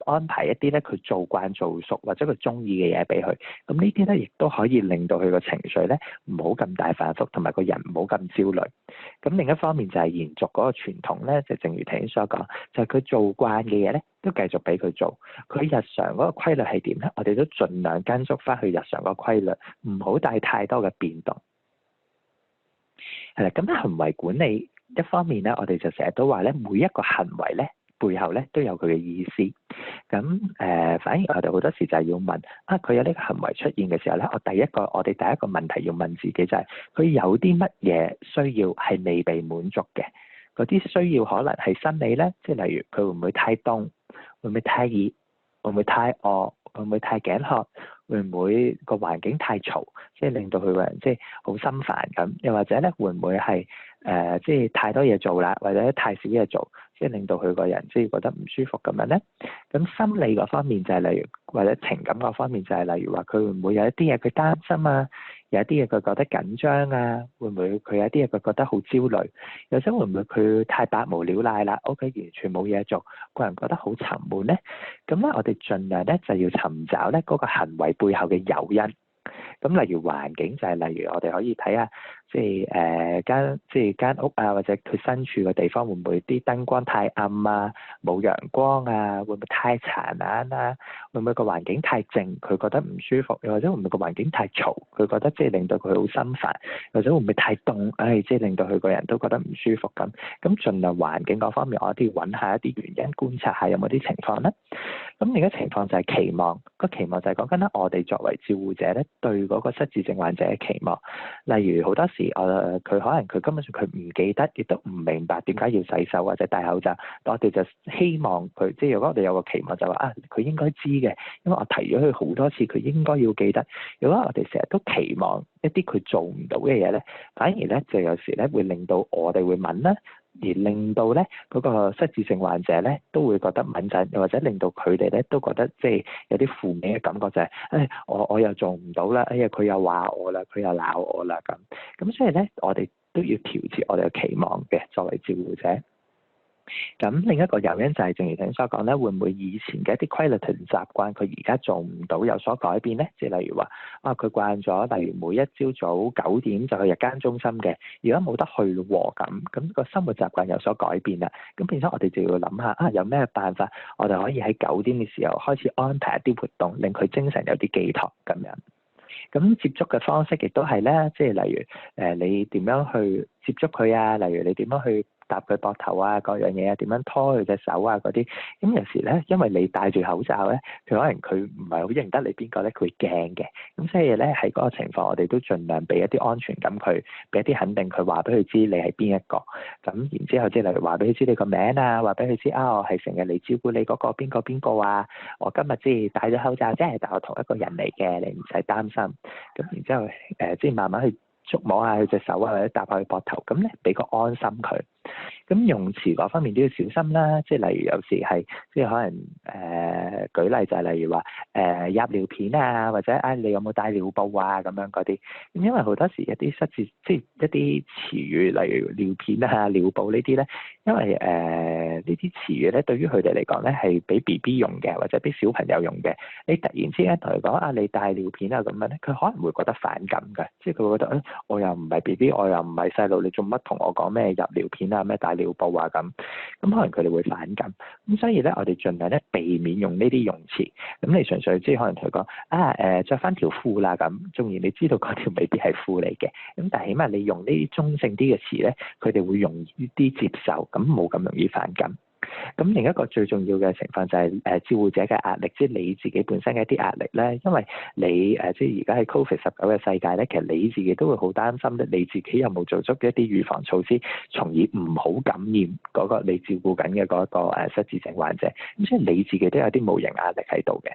安排一啲咧佢做慣做熟或者佢中意嘅嘢俾佢。咁呢啲咧亦都可以令到佢個情緒咧唔好咁大反覆，同埋個人唔好咁焦慮。咁另一方面就係延續嗰個傳統咧，就正如頭先所講，就係佢做慣嘅嘢咧，都繼續俾佢做。佢日常嗰個規律係點咧？我哋都盡量跟足翻佢日常個規律，唔好帶太多嘅變動。係啦，咁行為管理一方面咧，我哋就成日都話咧，每一個行為咧背後咧都有佢嘅意思。咁反而我哋好多時就係要問佢有呢個行為出現嘅時候咧，我哋第一個問題要問自己就係佢有啲乜嘢需要係未被滿足嘅？嗰啲需要可能係生理咧，即係例如佢會唔會太凍，會唔會太熱，會唔會太餓，會唔會太頸渴，會唔會個環境太嘈，即係令到佢個人即係好心煩咁？又或者咧會唔會係即係太多嘢做啦，或者太少嘢做，即係令到佢個人即係覺得唔舒服咁樣咧？咁心理嗰方面就係例如，或者情感嗰方面就係例如話佢會唔會有一啲嘢佢擔心啊？有一啲嘢佢覺得緊張啊？會唔會佢有一啲嘢佢覺得好焦慮？又或者會唔會佢太百無聊賴啦？屋企完全冇嘢做，個人覺得好沉悶咧？咁咧我哋盡量咧就要尋找咧嗰個行為背後嘅誘因。咁例如環境就係例如我哋可以睇下，即係間屋啊，或者佢身處嘅地方會唔會啲燈光太暗啊，冇陽光啊，會唔會太殘眼啊？會唔會個環境太靜，佢覺得唔舒服？又或者會唔會個環境太嘈，佢覺得即係令到佢好心煩？或者會唔會太凍？即係令到佢個人都覺得唔舒服咁。咁盡量環境嗰方面，我哋要揾下一啲原因，觀察下有冇啲情況咧。咁另一個情況就係期望，個期望就係講緊咧，我哋作為照護者咧，對嗰個失智症患者嘅期望。例如好多時，佢可能佢根本上佢唔記得，亦都唔明白點解要洗手或者戴口罩。我哋就希望佢，即係如果我哋有個期望就話佢應該知嘅，因為我提咗佢好多次，佢應該要記得。如果我哋成日都期望一啲佢做唔到嘅嘢咧，反而咧就有時咧會令到我哋會問啦。而令到咧嗰個失智症患者咧都會覺得敏感，又或者令到佢哋咧都覺得即係有啲負面嘅感覺，就係我又做唔到啦，佢又話我啦，佢又鬧我啦咁所以咧我哋都要調節我哋嘅期望嘅，作為照護者。咁另一個誘因就係正如頭先所講咧，會唔會以前嘅一啲規律同習慣，佢而家做唔到有所改變咧？即係例如話佢慣咗，例如每一朝早9點就去日間中心嘅，而家冇得去咯咁個生活習慣有所改變啦。咁變咗我哋就要諗下有咩辦法，我哋可以喺9點嘅時候開始安排一啲活動，令佢精神有啲寄託咁樣。咁接觸嘅方式亦都係咧，即係例如你點樣去接觸佢啊？例如你點樣去搭佢膊頭啊，各樣嘢啊，點樣拖佢隻手啊嗰啲。咁有時咧，因為你戴住口罩咧，佢可能佢唔係好認得你邊個咧，佢會驚嘅。咁所以咧喺嗰個情況，我哋都盡量俾一啲安全感佢，俾一啲肯定佢，話俾佢知你係邊一個。咁然之後即係例如話俾佢知你個名啊，話俾佢知我係成日嚟照顧你嗰個邊個啊。我今日即係戴咗口罩，即係但我同一個人嚟嘅，你唔使擔心。咁然之後即係慢慢去觸摸下佢隻手啊，或者搭下佢膊頭，咁咧俾個安心佢。咁用詞嗰方面都要小心啦，即係例如有時係即係可能舉例就係例如話入尿片啊，或者你有冇帶尿布啊咁樣嗰啲。咁因為好多時一啲失智即係一啲詞語，例如尿片啊、尿布呢啲咧，因為呢啲詞語咧對於佢哋嚟講咧係俾 BB 用嘅，或者俾小朋友用嘅。你突然之間同佢講你帶尿片啊咁樣咧，佢可能會覺得反感嘅，即係佢會覺得我又唔係 BB，我又唔係細路，你做乜同我講咩入尿片啊、咩帶尿布啊咁可能佢哋會反感。咁所以咧，我哋盡量咧避免用呢啲用詞。咁你純粹即係可能同佢講著翻條褲啦咁，縱然你知道嗰條未必係褲嚟嘅，咁但係起碼你用呢啲中性啲嘅詞咧，佢哋會容易啲接受，咁冇咁容易反感。咁另一個最重要嘅情況就係照護者嘅壓力，即係你自己本身嘅一啲壓力咧，因為你即係而家喺 COVID-19 嘅世界咧，其實你自己都會好擔心咧，你自己有冇做足一啲預防措施，從而唔好感染嗰個你照顧緊嘅嗰個失智症患者。咁所以你自己都有啲無形壓力喺度嘅。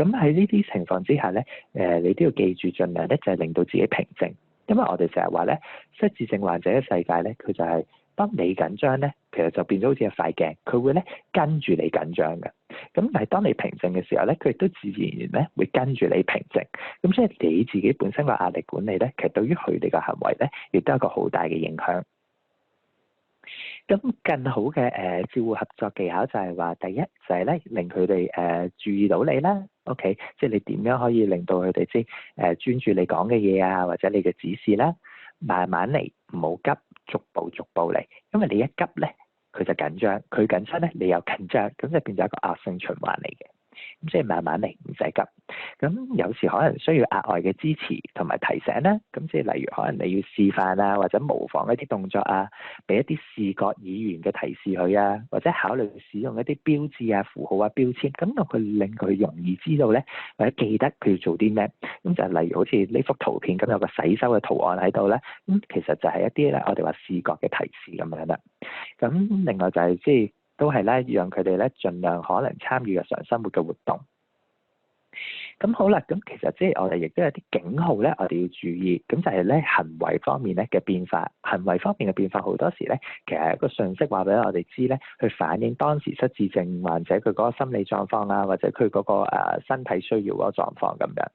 咁喺呢啲情況之下咧，你都要記住盡量咧就係令到自己平靜，因為我哋成日話咧，失智症患者嘅世界咧，佢就係當你緊張咧，其實就變咗好似一塊鏡，佢會咧跟住你緊張嘅。咁但係當你平靜嘅時候咧，佢亦都自然而然咧會跟住你平靜。咁所以你自己本身個壓力管理咧，其實對於佢哋嘅行為咧，亦都有一個好大嘅影響。咁更好嘅照護合作技巧就係話，第一就係咧令佢哋注意到你啦。OK， 即係你點樣可以令到佢哋知專注你講嘅嘢啊，或者你嘅指示啦，慢慢嚟，唔好急，逐步嚟。因為你一急咧，佢就緊張，佢緊張咧，你又緊張，咁就變咗一個惡性循環嚟嘅。咁即係慢慢嚟，唔使急。咁有時可能需要額外嘅支持同埋提醒啦。咁即係例如可能你要示範啊，或者模仿一啲動作啊，俾一啲視覺語言嘅提示佢啊，或者考慮使用一啲標誌啊、符號啊、標籤，咁佢令佢容易知道咧，或者記得佢要做啲咩。咁就例如好似呢幅圖片咁有個洗手嘅圖案喺度咧，咁其實就係一啲咧我哋話視覺嘅提示咁樣啦。咁另外就係即係都係咧，讓佢哋咧盡量可能參與日常生活嘅活動。咁好啦，咁其實即係我哋亦都有啲警號咧，我哋要注意。咁就係咧行為方面咧嘅變化，行為方面嘅變化好多時咧，其實係一個訊息話俾我哋知咧，去反映當時失智症患者佢嗰個心理狀況啊，或者佢嗰個身體需要嗰個狀況咁樣。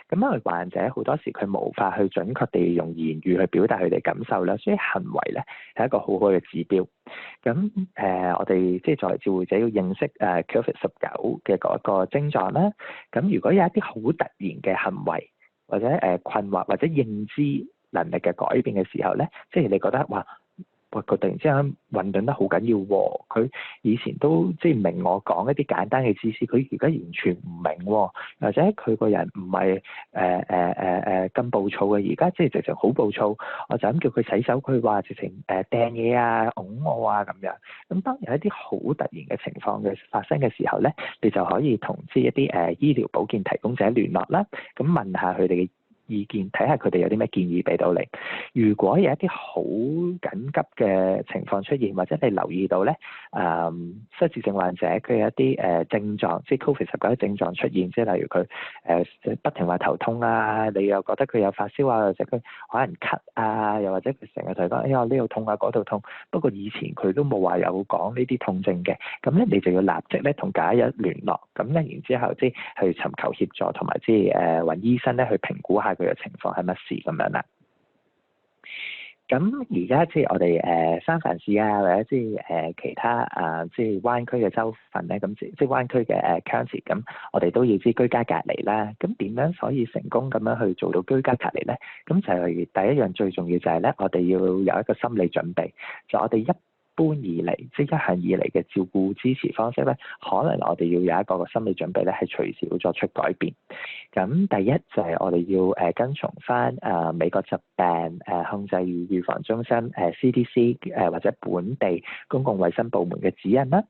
咁因為患者好多時佢無法去準確地用言語去表達佢哋感受啦，所以行為咧係一個好好嘅指標。咁我哋即係作為照護者要認識COVID-19嘅嗰個症狀啦。咁如果有一啲好突然嘅行為或者困惑或者認知能力嘅改變嘅時候咧，即係你覺得哇，佢突然之間混沌得好緊要喎，佢以前都即係明我講一啲簡單嘅知識，佢而家完全唔明喎，或者佢個人唔係咁暴躁嘅，而家即係直情好暴躁，我就咁叫佢洗手，佢話直情掟嘢啊、拱我啊咁樣。咁當有一啲好突然嘅情況嘅發生嘅時候咧，你就可以同即係一啲醫療保健提供者聯絡啦，咁問下佢哋嘅意見，睇下佢哋有啲咩建議俾到你。如果有一啲好緊急嘅情況出現，或者你留意到咧，失智症患者佢有一啲症狀，即係 COVID-19 症狀出現，即係例如佢不停話頭痛啊，你又覺得佢有發燒啊，或者佢可能咳啊，又或者佢成日同你講，哎呀呢度痛啊，嗰度痛，不過以前佢都冇話有講呢啲痛症嘅，咁咧你就要立即咧同111聯絡，咁咧然之後即係去尋求協助，同埋即係揾醫生咧去評估下佢嘅情況係乜事咁樣啦。咁而家即係我哋三藩市啊，或者即係其他即係灣區嘅州份咧，咁即係灣區嘅county，咁我哋都要知居家隔離啦。咁點樣可以成功咁樣去做到居家隔離咧？咁就係第一樣最重要就係咧，我哋要有一個心理準備，就我哋一般以嚟，即係一向以嚟嘅照顧支持方式咧，可能我哋要有一個心理準備咧，係隨時會作出改變。咁第一就係我哋要跟從翻美國疾病控制與預防中心CDC 或者本地公共衛生部門嘅指引啦，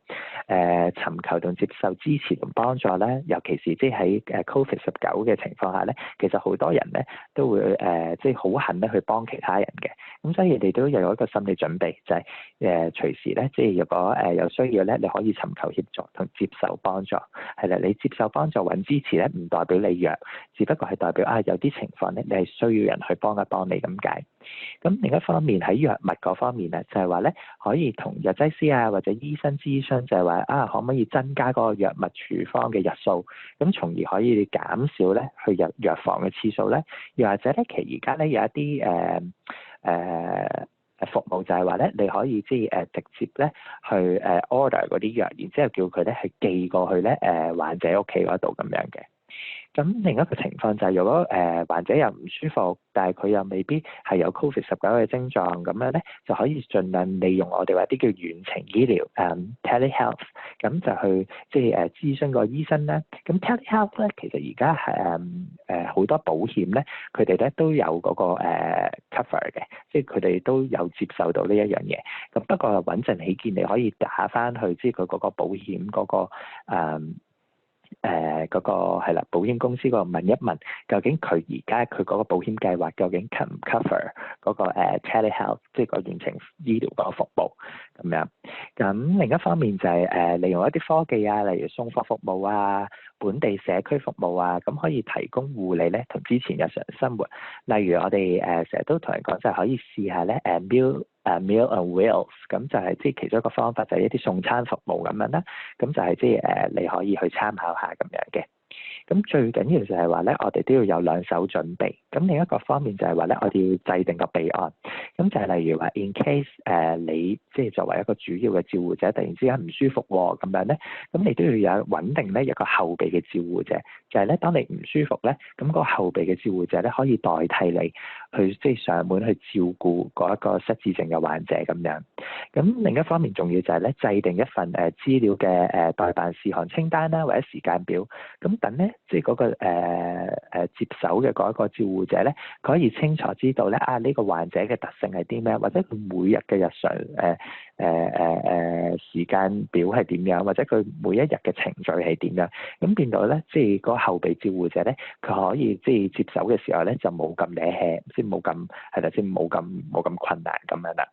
尋求同接受支持同幫助咧，尤其是即係喺COVID-19嘅情況下咧，其實好多人咧都會即係好肯咧去幫其他人嘅。咁所以你哋都有一個心理準備，就係隨時咧，即係如果有需要咧，你可以尋求協助同接受幫助。係啦，你接受幫助揾支持咧，唔代表你弱，只不過係代表有啲情況咧，你係需要人去幫一幫你咁解。咁另一方面喺藥物嗰方面咧，就係話咧可以同藥劑師啊或者醫生諮詢，就係話可唔可以增加嗰個藥物處方嘅日數，咁從而可以減少咧去入藥房嘅次數咧，又或者咧其實而家咧有一啲服務就係話咧，你可以即係直接咧去order 嗰啲藥，然之後叫佢咧係寄過去咧患者屋企嗰度咁樣嘅。咁另一個情況就係，如果患者又唔舒服，但係佢又未必係有 COVID-19嘅症狀，咁樣咧就可以盡量利用我哋話啲叫遠程醫療telehealth， 咁就去即係諮詢個醫生啦。咁 telehealth 咧其實而家係好多保險咧，佢哋咧都有嗰個cover 嘅，即係佢哋都有接受到呢一樣嘢。咁不過穩陣起見，你可以打翻去即係佢嗰個保險嗰個嗰個係啦，保險公司嗰度問一問，究竟佢而家佢嗰個保險計劃究竟 cover 嗰個telehealth， 即係個遠程醫療嗰個服務咁樣。咁另一方面就係利用一啲科技啊，例如送貨服務啊、本地社區服務啊，咁可以提供護理咧同之前日常生活。例如我哋成日都同人講，就係可以試下咧Meal on Wheels， 咁就係即係其中一個方法，就係一啲送餐服務咁樣啦。咁就係即係你可以去參考下咁樣嘅。咁最緊要就係話咧，我哋都要有兩手準備。咁另一個方面就係話咧，我哋要制定個備案。咁就係例如話 in case 你即係作為一個主要嘅照護者，突然之間唔舒服喎咁樣咧，咁你都要有穩定咧一個後備嘅照護者，就係咧當你唔舒服咧，咁個後備嘅照護者咧可以代替你去即係上門去照顧嗰一個失智症嘅患者咁樣。咁另一方面重要就係咧制定一份資料嘅待辦事項清單啦，或者時間表。咁等咧即係嗰個接手嘅嗰一個照護者咧，佢可以清楚知道咧呢個患者嘅特性係啲咩，或者佢每日嘅日常時間表係點樣，或者佢每一日嘅程序係點樣，咁變到咧即係個後備照護者咧，佢可以即係接手嘅時候咧就冇咁惹氣，即係冇咁係啦，即係冇咁困難咁樣啦。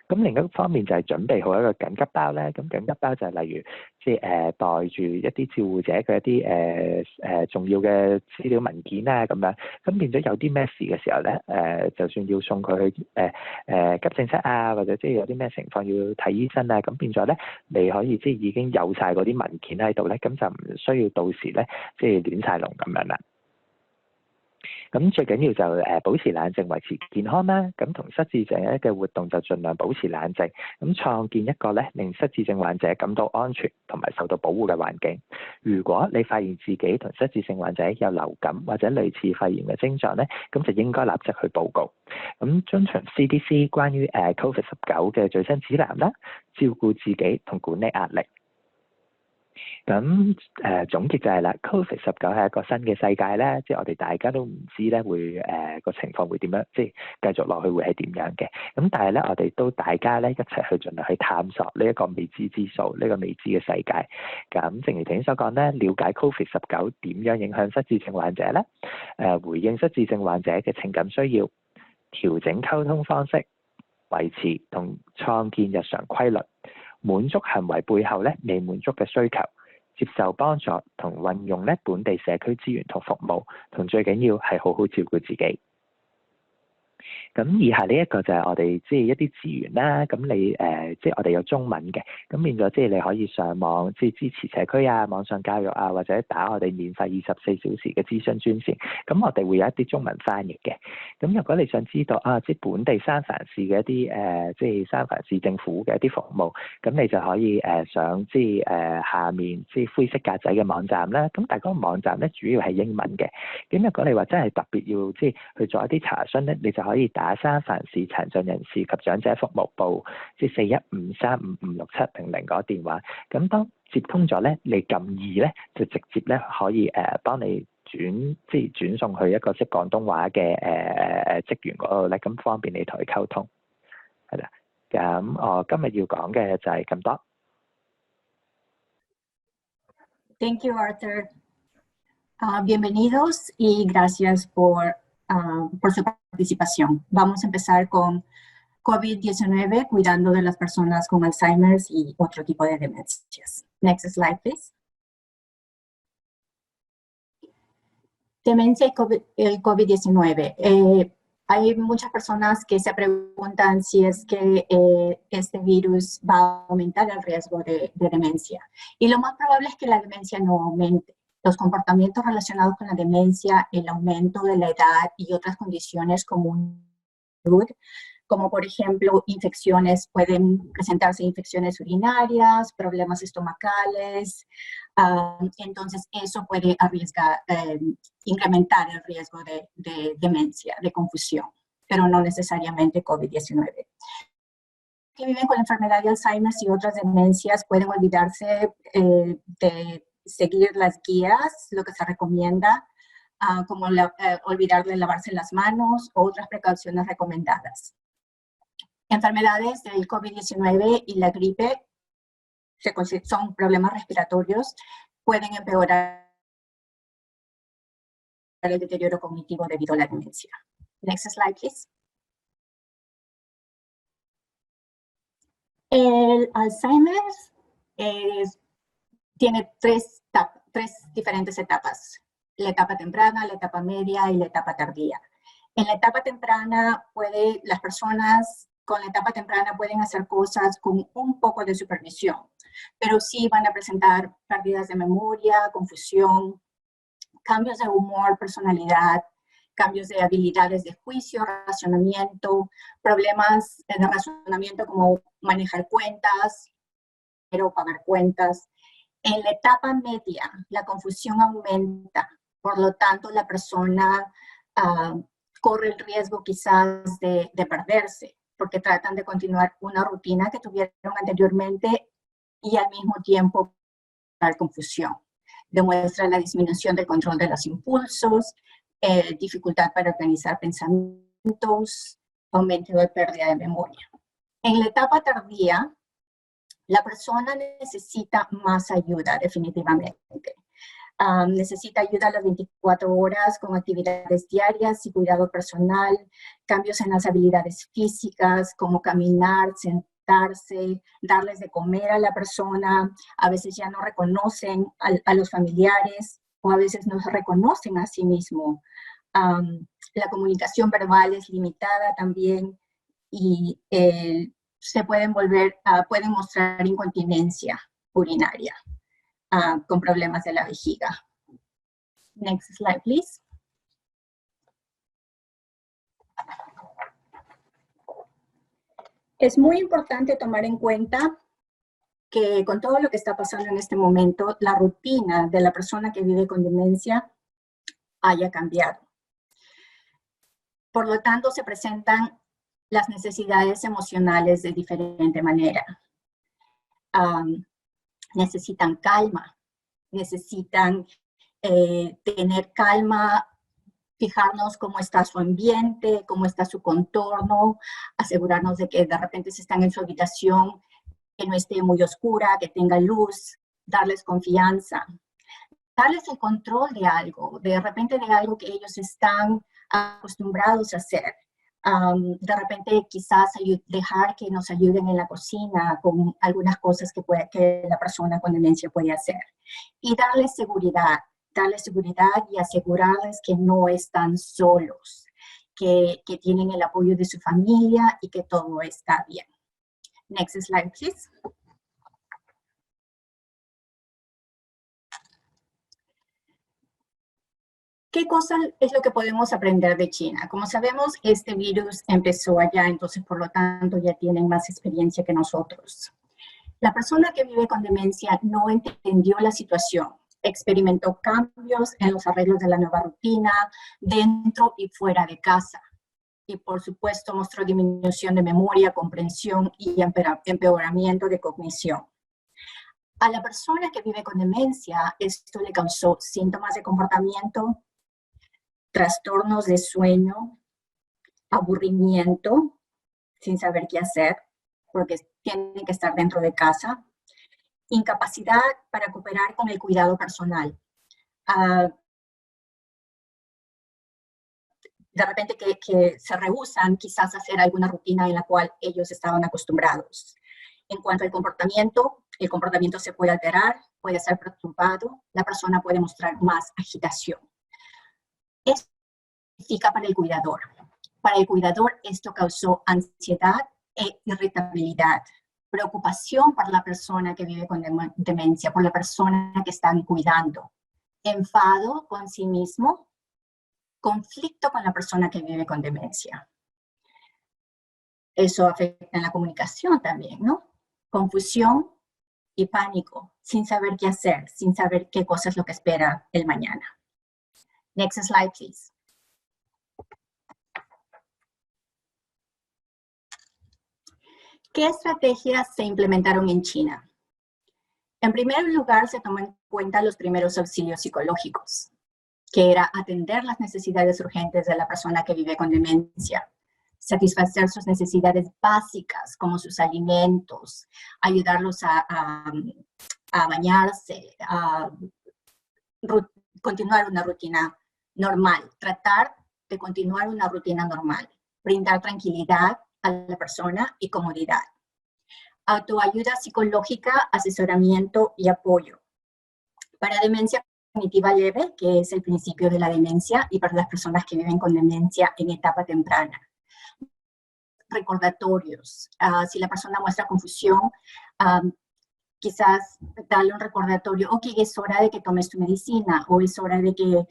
咁另一方面就係準備好一個緊急包咧，咁緊急包就係例如即係袋住一啲照護者嘅一啲重要嘅資料文件啊咁樣，咁變咗有啲咩事嘅時候咧，就算要送佢去急症室啊，或者即係有啲咩情況要睇醫生啊，咁變咗咧你可以即係已經有晒嗰啲文件喺度咧，咁就唔需要到時咧即係亂晒龍咁樣啦。咁最緊要就保持冷靜，維持健康啦。咁同失智症嘅活動就盡量保持冷靜。咁創建一個咧令失智症患者感到安全同埋受到保護嘅環境。如果你發現自己同失智症患者有流感或者類似肺炎嘅症狀咧，咁就應該立即去報告。咁遵循 CDC 關於COVID-19嘅最新指南啦，照顧自己同管理壓力。咁總結就係啦 ，COVID-19係一個新嘅世界咧，即係我哋大家都唔知咧會個情況會點樣，即係繼續落去會係點樣嘅。咁但係咧，我哋都大家咧一齊去盡量去探索呢一個未知之數，呢個未知嘅世界。咁正如頭先所講咧，了解 COVID-19點樣影響失智症患者咧，回應失智症患者嘅情感需要，調整溝通方式，維持同創建日常規律。滿足行為背後咧未滿足嘅需求，接受幫助同運用咧本地社區資源同服務，同最緊要係好好照顧自己。咁以下呢一個就係我哋即係一啲資源啦。咁你即係我哋有中文嘅，咁變咗即係你可以上網即係支持社區啊、網上教育啊，或者打我哋免費24小時嘅諮詢專線。咁我哋會有一啲中文翻譯嘅。咁如果你想知道即係本地三藩市嘅一啲即係三藩市政府嘅一啲服務，咁你就可以上即係下面即係灰色格仔嘅網站啦。咁但係嗰個網站咧主要係英文嘅。咁如果你話真係特別要即係去做一啲查詢咧，你就可以打三藩市殘障人士及長者服務部，即係4153556700嗰個電話。咁當接通咗咧，你撳2咧，就直接咧可以幫你轉送去一個識廣東話嘅職員嗰度咧，咁方便你同佢溝通。係啦，咁我今日要講嘅就係咁多。Thank you, Arthur. Bienvenidos y gracias por su participación. Vamos a empezar con COVID-19, cuidando de las personas con Alzheimer y otro tipo de demencias. Next slide, please. Demencia y el COVID-19. Hay muchas personas que se preguntan si es que este virus va a aumentar el riesgo de demencia. Y lo más probable es que la demencia no aumente. Los comportamientos relacionados con la demencia, el aumento de la edad y otras condiciones como por ejemplo infecciones, pueden presentarse infecciones urinarias, problemas estomacales, entonces eso puede incrementar el riesgo de demencia, de confusión, pero no necesariamente COVID-19. Que viven con la enfermedad de Alzheimer y otras demencias pueden olvidarse de seguir las guías, lo que se recomienda, como olvidar de lavarse las manos o otras precauciones recomendadas. Enfermedades del COVID-19 y la gripe son problemas respiratorios, pueden empeorar el deterioro cognitivo debido a la demencia. Next slide, please. El Alzheimer tiene tres diferentes etapas: la etapa temprana, la etapa media y la etapa tardía. En la etapa temprana, las personas con la etapa temprana pueden hacer cosas con un poco de supervisión, pero sí van a presentar pérdidas de memoria, confusión, cambios de humor, personalidad, cambios de habilidades de juicio, racionamiento, problemas de razonamiento como manejar cuentas, pero pagar cuentas. En la etapa media, la confusión aumenta, por lo tanto, la persona corre el riesgo quizás de perderse, porque tratan de continuar una rutina que tuvieron anteriormente y al mismo tiempo hay confusión. Demuestra la disminución del control de los impulsos, dificultad para organizar pensamientos, aumento de pérdida de memoria. En la etapa tardía, la persona necesita más ayuda, definitivamente. Necesita ayuda a las 24 horas con actividades diarias y cuidado personal, cambios en las habilidades físicas, como caminar, sentarse, darles de comer a la persona. A veces ya no reconocen a los familiares o a veces no se reconocen a sí mismos. La comunicación verbal es limitada también y se pueden mostrar incontinencia urinaria con problemas de la vejiga. Next slide, please. Es muy importante tomar en cuenta que con todo lo que está pasando en este momento, la rutina de la persona que vive con demencia haya cambiado. Por lo tanto, se presentan las necesidades emocionales de diferente manera. Necesitan calma, necesitan tener calma, fijarnos cómo está su ambiente, cómo está su contorno, asegurarnos de que de repente si están en su habitación, que no esté muy oscura, que tenga luz, darles confianza, darles el control de algo, de repente de algo que ellos están acostumbrados a hacer. De repente quizás dejar que nos ayuden en la cocina con algunas cosas que la persona con demencia puede hacer. Y darles seguridad y asegurarles que no están solos, que tienen el apoyo de su familia y que todo está bien. Next slide, please. ¿Qué cosa es lo que podemos aprender de China? Como sabemos, este virus empezó allá, entonces por lo tanto ya tienen más experiencia que nosotros. La persona que vive con demencia no entendió la situación, experimentó cambios en los arreglos de la nueva rutina, dentro y fuera de casa. Y por supuesto mostró disminución de memoria, comprensión y empeoramiento de cognición. A la persona que vive con demencia, esto le causó síntomas de comportamiento, trastornos de sueño, aburrimiento, sin saber qué hacer, porque tienen que estar dentro de casa, incapacidad para cooperar con el cuidado personal. De repente que se rehúsan quizás a hacer alguna rutina en la cual ellos estaban acostumbrados. En cuanto al comportamiento, el comportamiento se puede alterar, puede ser perturbado, la persona puede mostrar más agitación. Esto significa para el cuidador. Para el cuidador esto causó ansiedad e irritabilidad, preocupación por la persona que vive con demencia, por la persona que están cuidando, enfado con sí mismo, conflicto con la persona que vive con demencia. Eso afecta en la comunicación también, ¿no? Confusión y pánico, sin saber qué hacer, sin saber qué cosa es lo que espera el mañana. Next slide, please. ¿Qué estrategias se implementaron en China? En primer lugar, se tomó en cuenta los primeros auxilios psicológicos, que era atender las necesidades urgentes de la persona que vive con demencia, satisfacer sus necesidades básicas, como sus alimentos, ayudarlos a bañarse, a continuar una rutina normal, tratar de continuar una rutina normal, brindar tranquilidad a la persona y comodidad. Autoayuda psicológica, asesoramiento y apoyo. Para demencia cognitiva leve, que es el principio de la demencia, y para las personas que viven con demencia en etapa temprana. Recordatorios. Si la persona muestra confusión, quizás darle un recordatorio, ok, es hora de que tomes tu medicina o es hora de que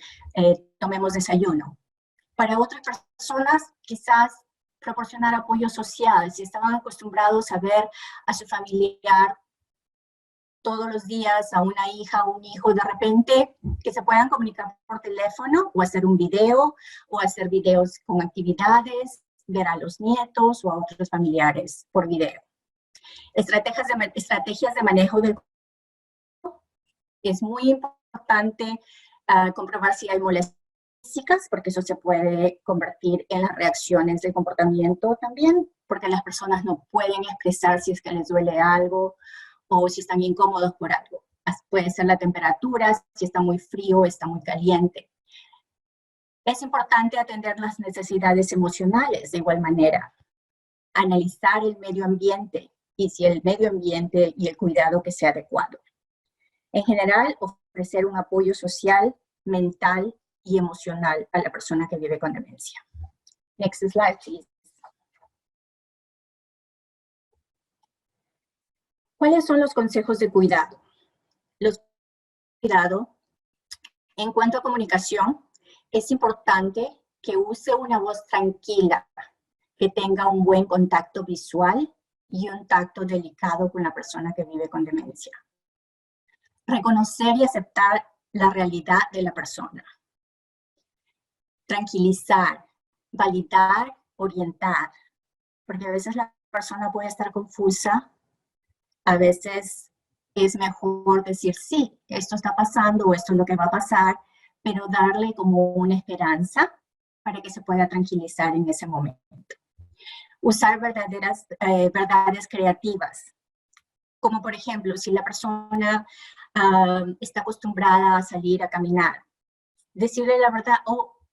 tomemos desayuno. Para otras personas, quizás proporcionar apoyo social, si estaban acostumbrados a ver a su familiar todos los días, a una hija o un hijo, de repente que se puedan comunicar por teléfono o hacer un video o hacer videos con actividades, ver a los nietos o a otros familiares por video. Estrategias de manejo del es muy importante comprobar si hay molestias físicas, porque eso se puede convertir en las reacciones de comportamiento también, porque las personas no pueden expresar si es que les duele algo o si están incómodos por algo. Puede ser la temperatura, si está muy frío o está muy caliente. Es importante atender las necesidades emocionales de igual manera. Analizar el medio ambiente y si el medio ambiente y el cuidado que sea adecuado. En general, ofrecer un apoyo social, mental y emocional a la persona que vive con demencia. Next slide, please. ¿Cuáles son los consejos de cuidado? Los cuidado, en cuanto a comunicación, es importante que use una voz tranquila, que tenga un buen contacto visual y un tacto delicado con la persona que vive con demencia. Reconocer y aceptar la realidad de la persona. Tranquilizar, validar, orientar, porque a veces la persona puede estar confusa, a veces es mejor decir sí, esto está pasando o esto es lo que va a pasar, pero darle como una esperanza para que se pueda tranquilizar en ese momento. Usar verdades creativas, como por ejemplo, si la persona está acostumbrada a salir a caminar, decirle la verdad,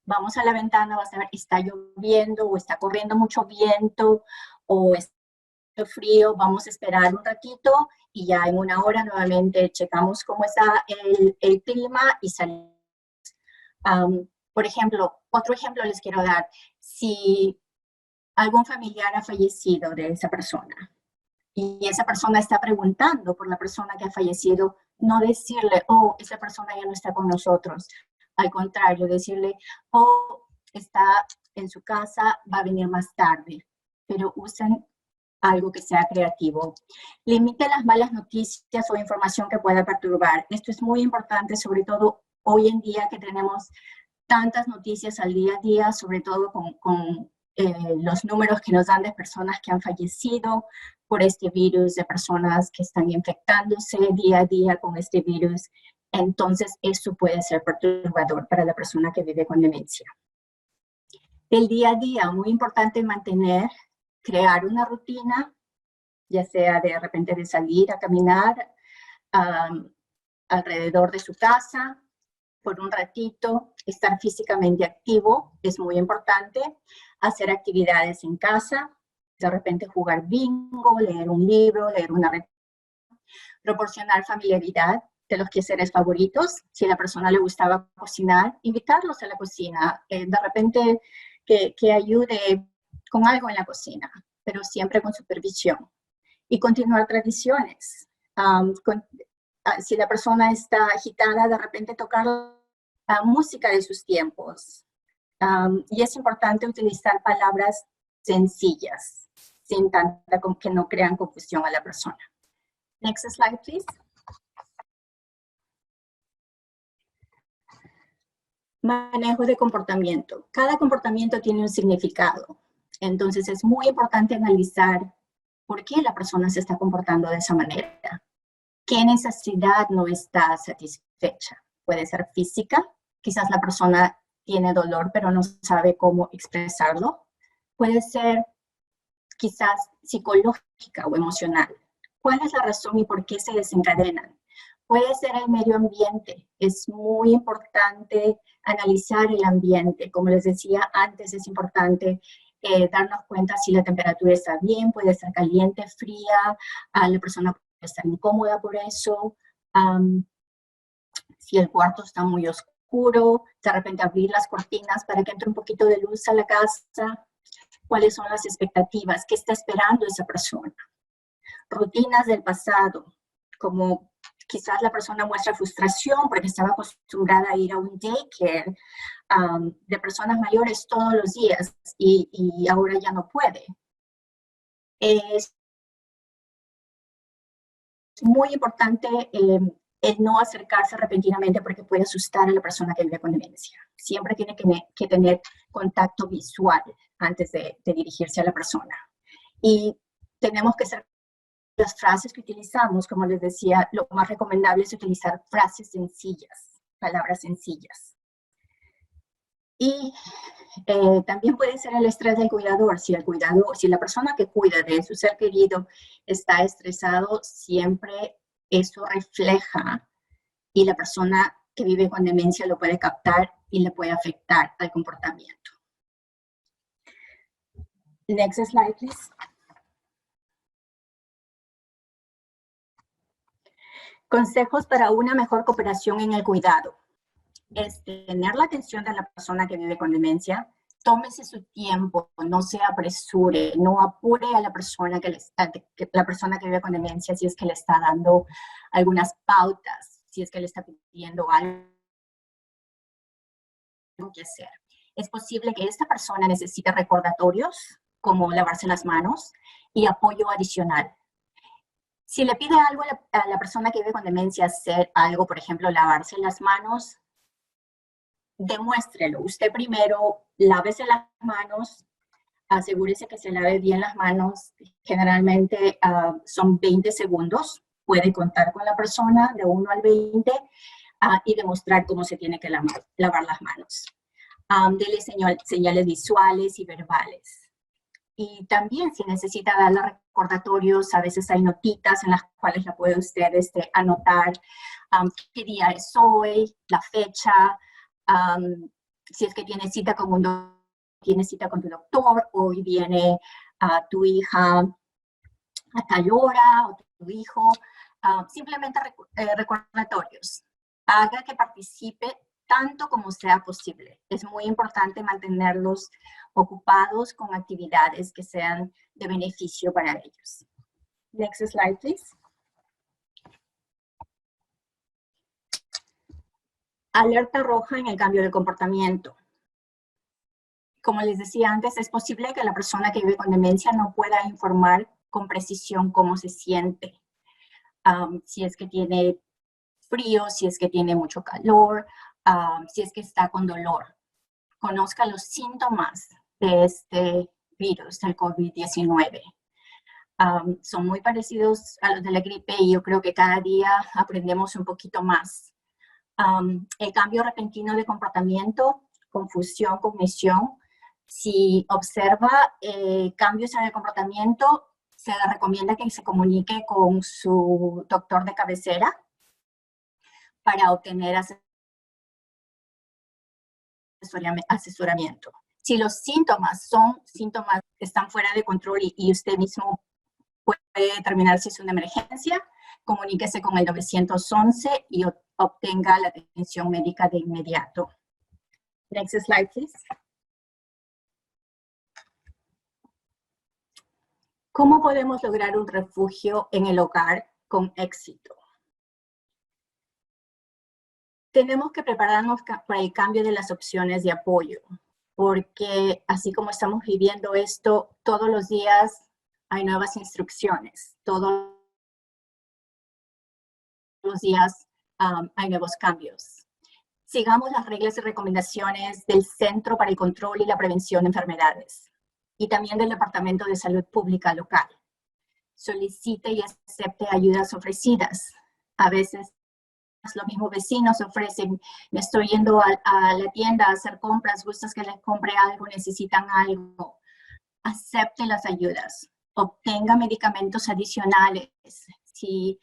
vamos a la ventana, vas a ver, está lloviendo o está corriendo mucho viento o está frío, vamos a esperar un ratito y ya en una hora nuevamente checamos cómo está el clima y salimos. Por ejemplo, otro ejemplo les quiero dar. Si algún familiar ha fallecido de esa persona y esa persona está preguntando por la persona que ha fallecido, no decirle, esa persona ya no está con nosotros. Al contrario, decirle, está en su casa, va a venir más tarde. Pero usen algo que sea creativo. Limite las malas noticias o información que pueda perturbar. Esto es muy importante, sobre todo hoy en día que tenemos tantas noticias al día a día, sobre todo con los números que nos dan de personas que han fallecido por este virus, de personas que están infectándose día a día con este virus. Entonces, eso puede ser perturbador para la persona que vive con demencia. El día a día, muy importante crear una rutina, ya sea de repente de salir a caminar alrededor de su casa, por un ratito, estar físicamente activo, es muy importante, hacer actividades en casa, de repente jugar bingo, leer un libro, leer una receta, proporcionar familiaridad de los quehaceres favoritos. Si a la persona le gustaba cocinar, invitarlos a la cocina, de repente que ayude con algo en la cocina, pero siempre con supervisión. Y continuar tradiciones. Si la persona está agitada, de repente tocar la música de sus tiempos. Y es importante utilizar palabras sencillas, sin tanta que no crean confusión a la persona. Next slide, please. Manejo de comportamiento. Cada comportamiento tiene un significado. Entonces es muy importante analizar por qué la persona se está comportando de esa manera. ¿Qué necesidad no está satisfecha? Puede ser física. Quizás la persona tiene dolor, pero no sabe cómo expresarlo. Puede ser quizás psicológica o emocional. ¿Cuál es la razón y por qué se desencadenan? Puede ser el medio ambiente. Es muy importante analizar el ambiente. Como les decía antes, es importante darnos cuenta si la temperatura está bien, puede estar caliente, fría, la persona puede estar incómoda por eso. Si el cuarto está muy oscuro, de repente abrir las cortinas para que entre un poquito de luz a la casa. ¿Cuáles son las expectativas? ¿Qué está esperando esa persona? Rutinas del pasado. como quizás la persona muestra frustración porque estaba acostumbrada a ir a un daycare de personas mayores todos los días y ahora ya no puede. Es muy importante el no acercarse repentinamente porque puede asustar a la persona que vive con demencia. Siempre tiene que tener contacto visual antes de dirigirse a la persona. Y tenemos que ser las frases que utilizamos, como les decía, lo más recomendable es utilizar frases sencillas, palabras sencillas. Y también puede ser el estrés del cuidador. Si la persona que cuida de su ser querido está estresado, siempre eso refleja y la persona que vive con demencia lo puede captar y le puede afectar al comportamiento. Next slide, please. Consejos para una mejor cooperación en el cuidado. Es tener la atención de la persona que vive con demencia. Tómese su tiempo, no se apresure, no apure a la persona que vive con demencia si es que le está dando algunas pautas, si es que le está pidiendo algo que hacer. Es posible que esta persona necesite recordatorios, como lavarse las manos, y apoyo adicional. Si le pide algo a la persona que vive con demencia, hacer algo, por ejemplo, lavarse las manos, demuéstrelo. Usted primero lávese las manos, asegúrese que se lave bien las manos. Generalmente son 20 segundos. Puede contar con la persona de 1 al 20 y demostrar cómo se tiene que lavar las manos. Dele señales visuales y verbales. Y también si necesita darle recordatorios, a veces hay notitas en las cuales la puede usted anotar qué día es hoy, la fecha, si es que tiene cita con tu doctor, hoy viene tu hija a tal hora, o tu hijo, simplemente recordatorios. Haga que participe tanto como sea posible. Es muy importante mantenerlos ocupados con actividades que sean de beneficio para ellos. Next slide, please. Alerta roja en el cambio de comportamiento. Como les decía antes, es posible que la persona que vive con demencia no pueda informar con precisión cómo se siente. Si es que tiene frío, si es que tiene mucho calor, si es que está con dolor. Conozca los síntomas de este virus, del COVID-19. Son muy parecidos a los de la gripe y yo creo que cada día aprendemos un poquito más. El cambio repentino de comportamiento, confusión, cognición. Si observa cambios en el comportamiento, se le recomienda que se comunique con su doctor de cabecera para obtener asesoramiento. Si los síntomas están fuera de control y usted mismo puede determinar si es una emergencia, comuníquese con el 911 y obtenga la atención médica de inmediato. Next slide, please. ¿Cómo podemos lograr un refugio en el hogar con éxito? Tenemos que prepararnos para el cambio de las opciones de apoyo, porque así como estamos viviendo esto, todos los días hay nuevas instrucciones, todos los días hay nuevos cambios. Sigamos las reglas y recomendaciones del Centro para el Control y la Prevención de Enfermedades y también del Departamento de Salud Pública local. Solicite y acepte ayudas ofrecidas. A veces los mismos vecinos ofrecen, me estoy yendo a la tienda a hacer compras, gustas que les compre algo, necesitan algo. Acepte las ayudas, obtenga medicamentos adicionales. Si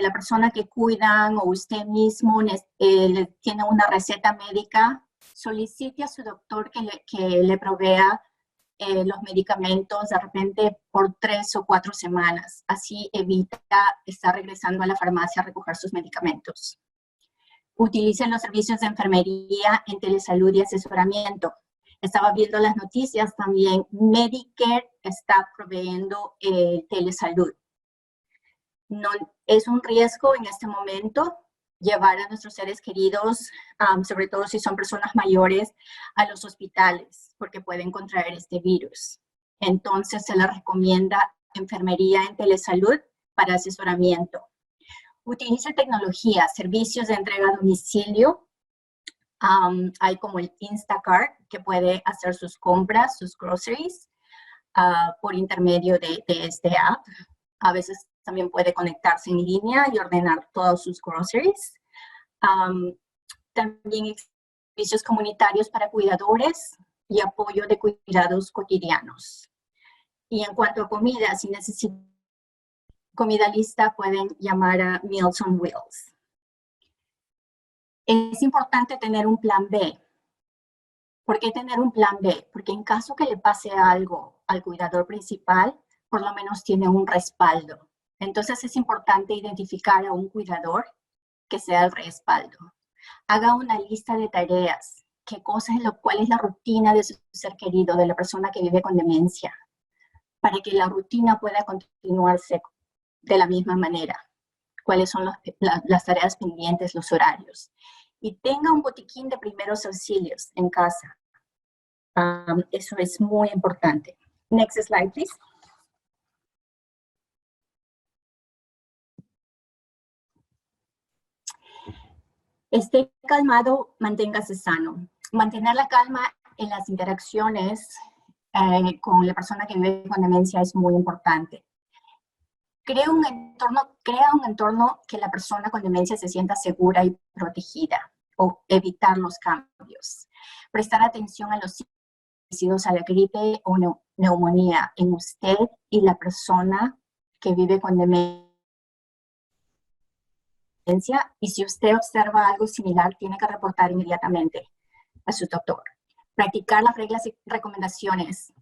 la persona que cuidan o usted mismo tiene una receta médica, solicite a su doctor que le provea los medicamentos de repente por 3 o 4 semanas. Así evita estar regresando a la farmacia a recoger sus medicamentos. Utilicen los servicios de enfermería en telesalud y asesoramiento. Estaba viendo las noticias también, Medicare está proveyendo telesalud. No, es un riesgo en este momento llevar a nuestros seres queridos, sobre todo si son personas mayores, a los hospitales, porque pueden contraer este virus. Entonces se les recomienda enfermería en telesalud para asesoramiento. Utilice tecnología, servicios de entrega a domicilio. Hay como el Instacart, que puede hacer sus compras, sus groceries, por intermedio de este app. A veces también puede conectarse en línea y ordenar todos sus groceries. También servicios comunitarios para cuidadores y apoyo de cuidados cotidianos. Y en cuanto a comida, si necesitan comida lista, pueden llamar a Meals on Wheels. Es importante tener un plan B. ¿Por qué tener un plan B? Porque en caso que le pase algo al cuidador principal, por lo menos tiene un respaldo. Entonces es importante identificar a un cuidador que sea el respaldo. Haga una lista de tareas, cuál es la rutina de su ser querido, de la persona que vive con demencia, para que la rutina pueda continuarse de la misma manera. Cuáles son las tareas pendientes, los horarios. Y tenga un botiquín de primeros auxilios en casa. Eso es muy importante. Next slide, please. Esté calmado, manténgase sano. Mantener la calma en las interacciones con la persona que vive con demencia es muy importante. Crea un entorno que la persona con demencia se sienta segura y protegida, o evitar los cambios. Prestar atención a los signos parecidos a la gripe o neumonía en usted y la persona que vive con demencia. Y si usted observa algo similar, tiene que reportar inmediatamente a su doctor. Practicar las reglas y recomendaciones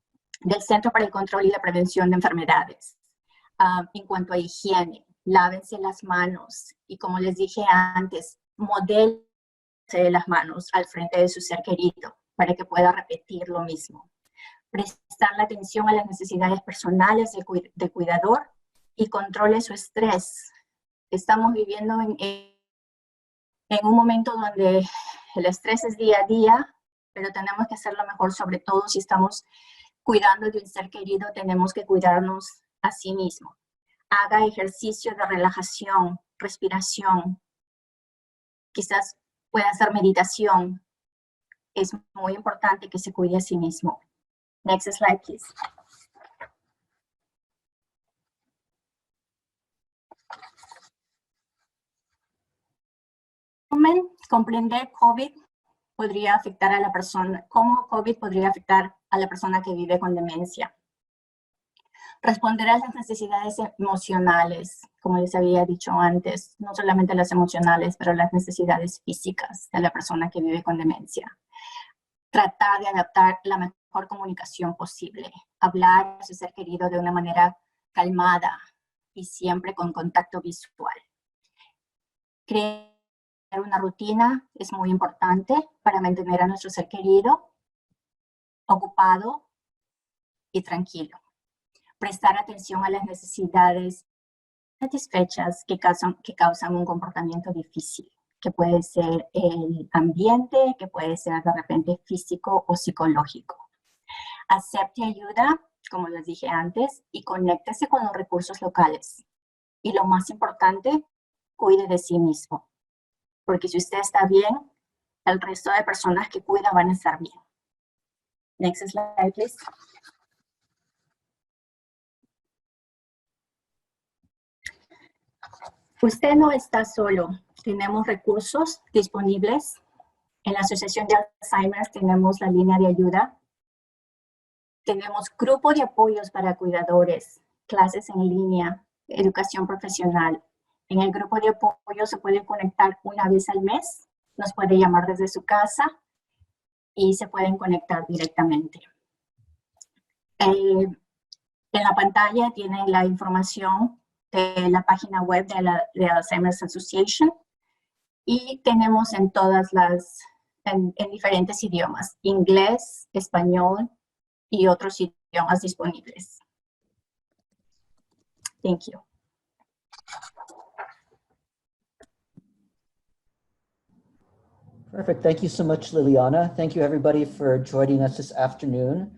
del Centro para el Control y la Prevención de Enfermedades. En cuanto a higiene, lávense las manos y, como les dije antes, modélense las manos al frente de su ser querido para que pueda repetir lo mismo. Prestar la atención a las necesidades personales del cuidador y controle su estrés. Estamos viviendo en un momento donde el estrés es día a día, pero tenemos que hacerlo mejor, sobre todo si estamos cuidando de un ser querido, tenemos que cuidarnos a sí mismo. Haga ejercicio de relajación, respiración. Quizás pueda hacer meditación. Es muy importante que se cuide a sí mismo. Next slide, please. Comprender COVID podría afectar a la persona, cómo COVID podría afectar a la persona que vive con demencia. Responder a las necesidades emocionales, como les había dicho antes, no solamente las emocionales, pero las necesidades físicas de la persona que vive con demencia. Tratar de adaptar la mejor comunicación posible. Hablar a su ser querido de una manera calmada y siempre con contacto visual. Crear una rutina es muy importante para mantener a nuestro ser querido ocupado y tranquilo. Prestar atención a las necesidades satisfechas que causan un comportamiento difícil, que puede ser el ambiente, que puede ser de repente físico o psicológico. Acepte ayuda, como les dije antes, y conéctese con los recursos locales. Y lo más importante, cuide de sí mismo. Porque si usted está bien, el resto de personas que cuida van a estar bien. Next slide, please. Usted no está solo. Tenemos recursos disponibles. En la Asociación de Alzheimer tenemos la línea de ayuda. Tenemos grupo de apoyos para cuidadores, clases en línea, educación profesional. En el grupo de apoyo se puede conectar una vez al mes. Nos puede llamar desde su casa y se pueden conectar directamente. En la pantalla tienen la información de la página web de Alzheimer's Association y tenemos en diferentes idiomas, inglés, español y otros idiomas disponibles. Thank you. Perfect. Thank you so much, Liliana. Thank you, everybody, for joining us this afternoon.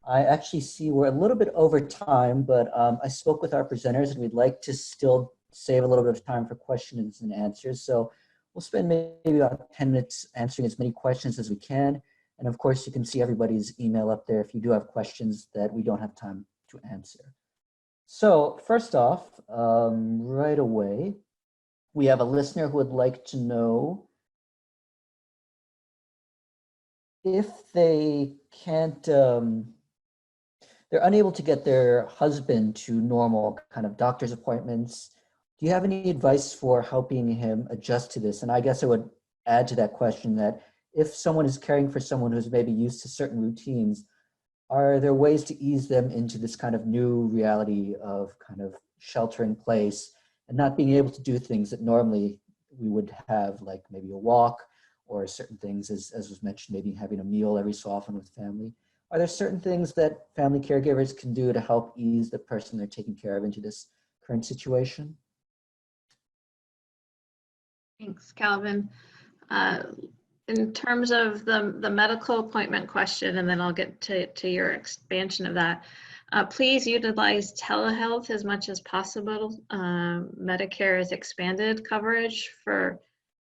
I actually see we're a little bit over time, but I spoke with our presenters and we'd like to still save a little bit of time for questions and answers. So we'll spend maybe about 10 minutes answering as many questions as we can. And of course, you can see everybody's email up there if you do have questions that we don't have time to answer. So first off, right away, we have a listener who would like to know if they can't, they're unable to get their husband to normal kind of doctor's appointments. Do you have any advice for helping him adjust to this? And I guess I would add to that question that if someone is caring for someone who's maybe used to certain routines, are there ways to ease them into this kind of new reality of kind of shelter in place and not being able to do things that normally we would have, like maybe a walk or certain things, as was mentioned, maybe having a meal every so often with family? Are there certain things that family caregivers can do to help ease the person they're taking care of into this current situation? Thanks, Calvin. In terms of the medical appointment question, and then I'll get to your expansion of that, please utilize telehealth as much as possible. Medicare has expanded coverage for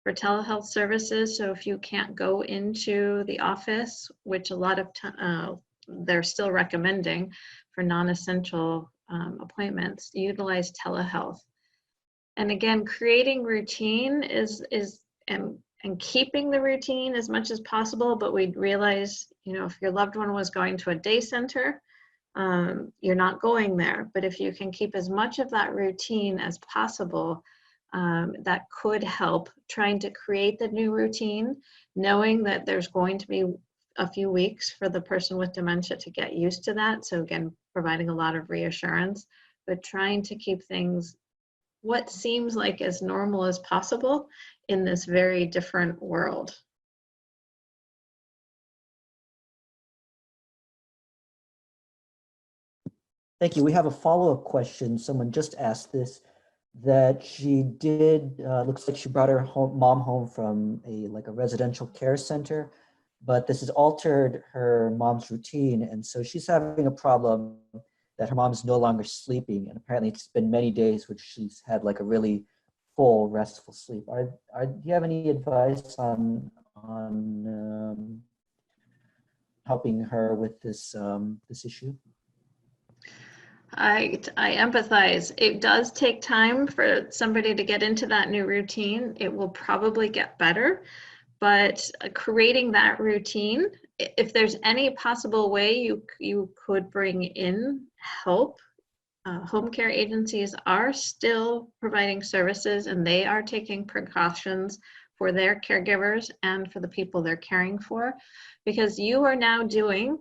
telehealth services. So if you can't go into the office, which a lot of they're still recommending for non-essential appointments, utilize telehealth. And again, creating routine and keeping the routine as much as possible, but we'd realize, you know, if your loved one was going to a day center, you're not going there. But if you can keep as much of that routine as possible, that could help trying to create the new routine, knowing that there's going to be a few weeks for the person with dementia to get used to that. So again, providing a lot of reassurance, but trying to keep things what seems like as normal as possible in this very different world. Thank you. We have a follow-up question. Someone just asked this, that she did, looks like she brought her mom home from a residential care center, but this has altered her mom's routine. And so she's having a problem that her mom's no longer sleeping. And apparently it's been many days which she's had like a really full, restful sleep. Do you have any advice on helping her with this, this issue? I empathize. It does take time for somebody to get into that new routine. It will probably get better, but creating that routine, if there's any possible way you could bring in help, home care agencies are still providing services and they are taking precautions for their caregivers and for the people they're caring for, because you are now doing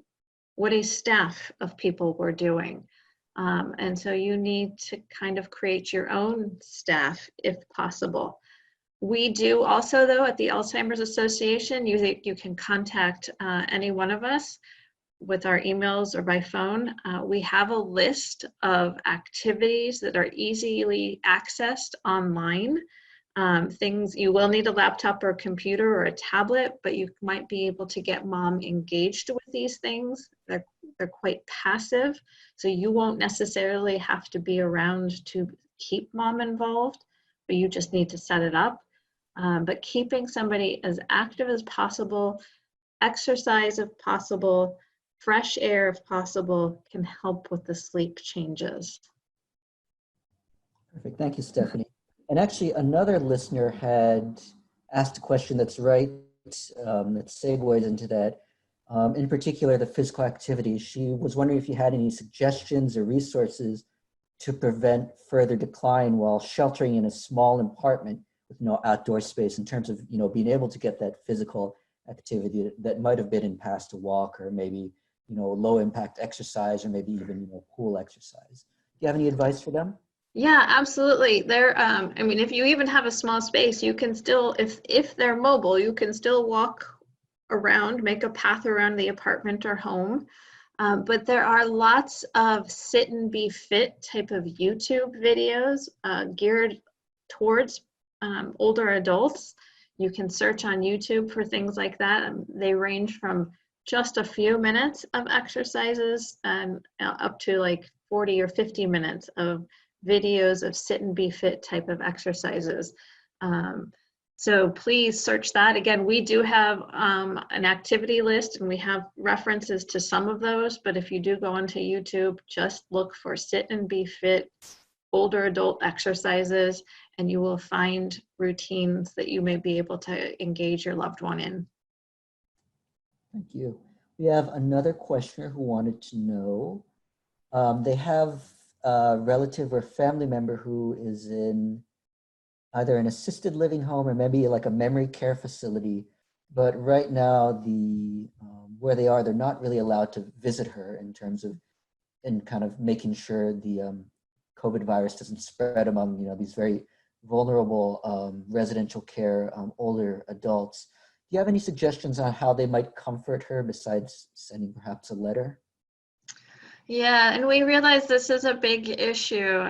what a staff of people were doing. And so you need to kind of create your own staff if possible. We do also, though, at the Alzheimer's Association, you can contact any one of us with our emails or by phone. We have a list of activities that are easily accessed online. Things you will need a laptop or a computer or a tablet, but you might be able to get mom engaged with these things. They're quite passive, so you won't necessarily have to be around to keep mom involved, but you just need to set it up. But keeping somebody as active as possible, exercise if possible, fresh air if possible, can help with the sleep changes. Perfect. Thank you, Stephanie. And actually, another listener had asked a question that's right, that segues into that. In particular, the physical activity. She was wondering if you had any suggestions or resources to prevent further decline while sheltering in a small apartment with no outdoor space, in terms of, you know, being able to get that physical activity that might have been in past a walk, or maybe, you know, low impact exercise, or maybe even, you know, pool exercise. Do you have any advice for them? Yeah, absolutely. I mean, if you even have a small space, you can still, if they're mobile, you can still walk around, make a path around the apartment or home. But there are lots of sit and be fit type of YouTube videos geared towards older adults. You can search on YouTube for things like that. They range from just a few minutes of exercises and up to like 40 or 50 minutes of videos of sit and be fit type of exercises. So please search that. Again, we do have an activity list and we have references to some of those, but if you do go onto YouTube, just look for sit and be fit older adult exercises and you will find routines that you may be able to engage your loved one in. Thank you. We have another questioner who wanted to know, they have a relative or family member who is in either an assisted living home or maybe like a memory care facility, but right now where they are, they're not really allowed to visit her in terms of, in kind of making sure the COVID virus doesn't spread among, these very vulnerable residential care older adults. Do you have any suggestions on how they might comfort her besides sending perhaps a letter? Yeah, and we realize this is a big issue.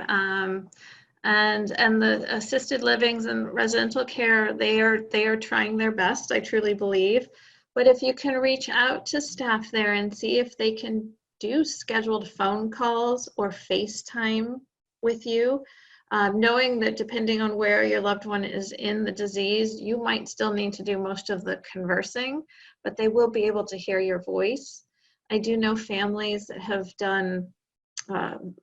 And the assisted livings and residential care, they are trying their best, I truly believe. But if you can reach out to staff there and see if they can do scheduled phone calls or FaceTime with you, knowing that depending on where your loved one is in the disease, you might still need to do most of the conversing, but they will be able to hear your voice. I do know families that have done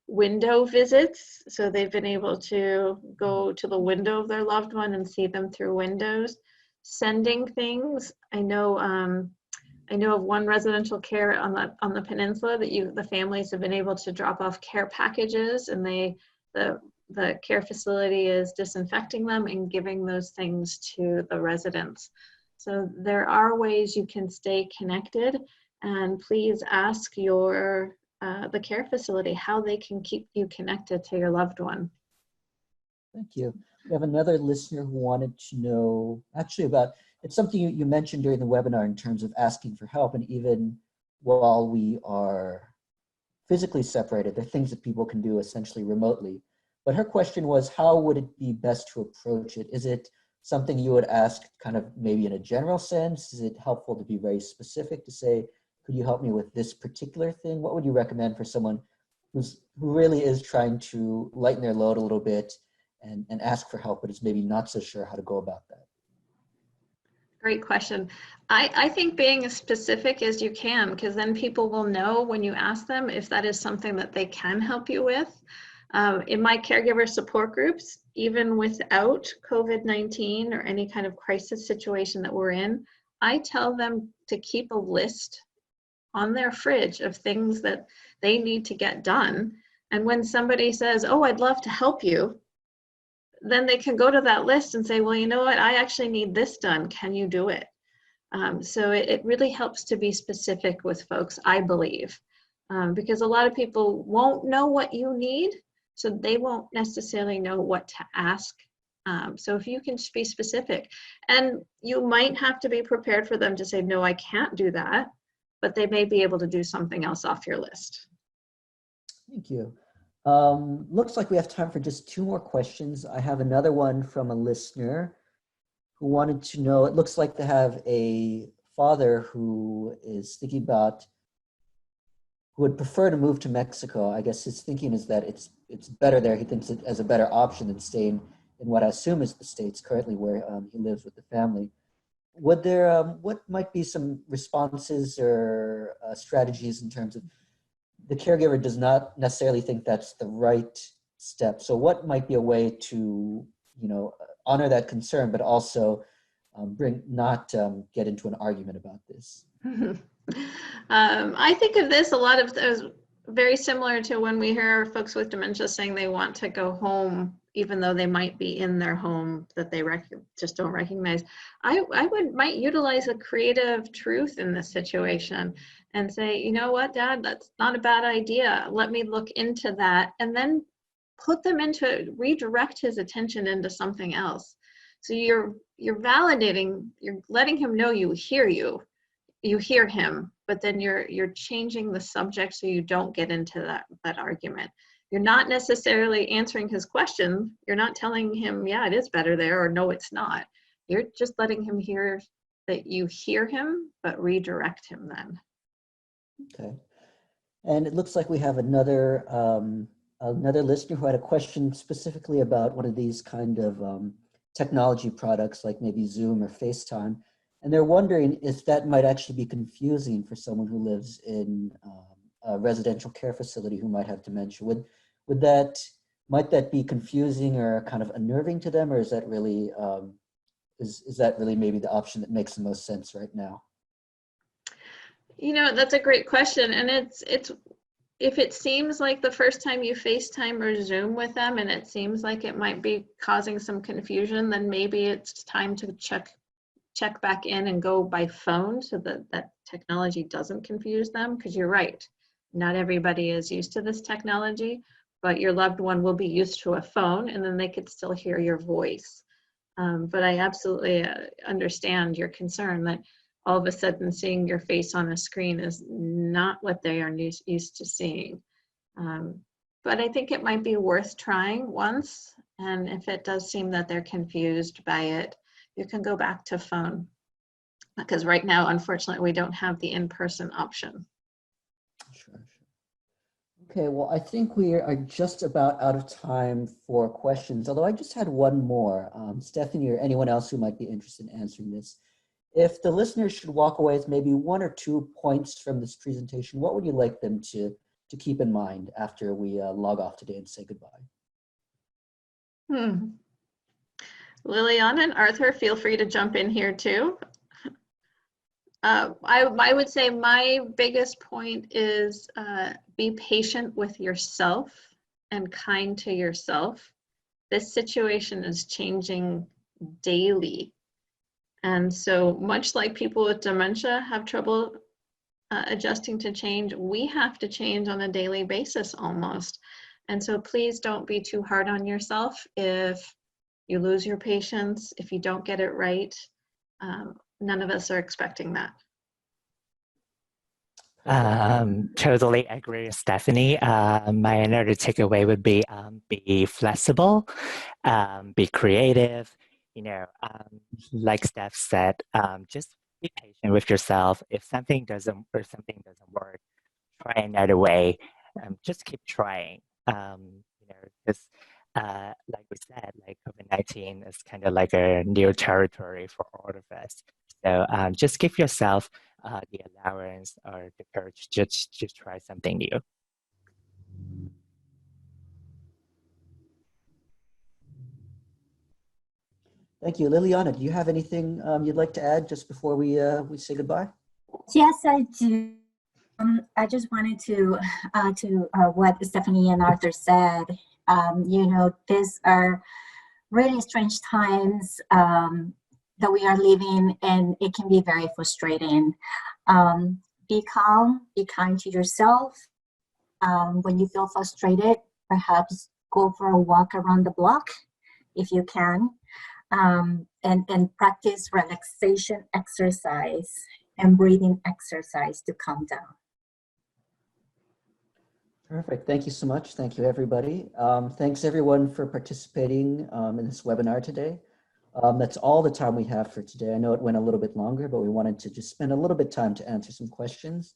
window visits, so they've been able to go to the window of their loved one and see them through windows. Sending things, I know of one residential care on the peninsula that the families have been able to drop off care packages, and the care facility is disinfecting them and giving those things to the residents. So there are ways you can stay connected, and please ask the care facility how they can keep you connected to your loved one. Thank you. We have another listener who wanted to know actually about, it's something you mentioned during the webinar in terms of asking for help, and even while we are physically separated, there are things that people can do essentially remotely. But her question was, how would it be best to approach it? Is it something you would ask kind of maybe in a general sense? Is it helpful to be very specific to say, could you help me with this particular thing? What would you recommend for someone who really is trying to lighten their load a little bit and ask for help, but is maybe not so sure how to go about that? Great question. I think being as specific as you can, because then people will know when you ask them if that is something that they can help you with. In my caregiver support groups, even without COVID-19 or any kind of crisis situation that we're in, I tell them to keep a list on their fridge of things that they need to get done. And when somebody says, oh, I'd love to help you, then they can go to that list and say, well, you know what, I actually need this done. Can you do it? So it really helps to be specific with folks, I believe, because a lot of people won't know what you need, so they won't necessarily know what to ask. So if you can be specific, and you might have to be prepared for them to say, no, I can't do that, but they may be able to do something else off your list. Thank you. Looks like we have time for just 2 more questions. I have another one from a listener who wanted to know, it looks like they have a father who is thinking about, who would prefer to move to Mexico. I guess his thinking is that it's better there. He thinks it as a better option than staying in what I assume is the States currently, where he lives with the family. Would there, what might be some responses or strategies in terms of the caregiver does not necessarily think that's the right step? So what might be a way to, honor that concern, but also not get into an argument about this? I think of this, a lot of those very similar to when we hear folks with dementia saying they want to go home, even though they might be in their home that they just don't recognize. I might utilize a creative truth in this situation and say, you know what, Dad, that's not a bad idea. Let me look into that, and then redirect his attention into something else. So you're validating, you're letting him know you hear him, but then you're changing the subject so you don't get into that argument. You're not necessarily answering his question. You're not telling him, yeah, it is better there, or no, it's not. you're just letting him hear that you hear him, but redirect him then. Okay. And it looks like we have another listener who had a question specifically about one of these kind of technology products, like maybe Zoom or FaceTime. And they're wondering if that might actually be confusing for someone who lives in a residential care facility who might have dementia. Might that be confusing or kind of unnerving to them, or is that really is that really maybe the option that makes the most sense right now? You know, that's a great question, and it's if it seems like the first time you FaceTime or Zoom with them and it seems like it might be causing some confusion, then maybe it's time to check back in and go by phone so that that technology doesn't confuse them, because you're right, not everybody is used to this technology, but your loved one will be used to a phone and then they could still hear your voice. But I absolutely understand your concern that all of a sudden seeing your face on a screen is not what they are used to seeing. But I think it might be worth trying once, and if it does seem that they're confused by it, you can go back to phone, because right now, unfortunately, we don't have the in-person option. Sure. Okay, well, I think we are just about out of time for questions, although I just had one more. Stephanie or anyone else who might be interested in answering this. If the listeners should walk away with maybe 1 or 2 points from this presentation, what would you like them to keep in mind after we log off today and say goodbye? Liliana and Arthur, feel free to jump in here too. I would say my biggest point is be patient with yourself and kind to yourself. This situation is changing daily. And so much like people with dementia have trouble adjusting to change, we have to change on a daily basis almost. And so please don't be too hard on yourself if you lose your patience, if you don't get it right. None of us are expecting that. Totally agree with Stephanie. My another takeaway would be flexible, be creative. Like Steph said, just be patient with yourself. If something doesn't work, try another way. Just keep trying. Because like we said, like COVID-19 is kind of like a new territory for all of us. So just give yourself the allowance or the courage just to try something new. Thank you. Liliana, do you have anything you'd like to add just before we say goodbye? Yes, I do. I just wanted to what Stephanie and Arthur said. These are really strange times that we are living, and it can be very frustrating. Be calm, be kind to yourself. When you feel frustrated, perhaps go for a walk around the block if you can, and practice relaxation exercise and breathing exercise to calm down. Perfect. Thank you so much. Thank you, everybody. Thanks, everyone, for participating in this webinar today. That's all the time we have for today. I know it went a little bit longer, but we wanted to just spend a little bit of time to answer some questions.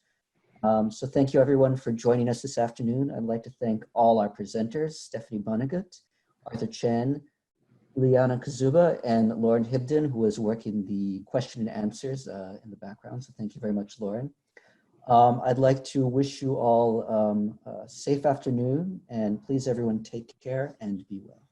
So thank you, everyone, for joining us this afternoon. I'd like to thank all our presenters, Stephanie Vonnegut, Arthur Chen, Liliana Kazuba, and Lauren Hibden, who was working the question and answers in the background. So thank you very much, Lauren. I'd like to wish you all a safe afternoon, and please, everyone, take care and be well.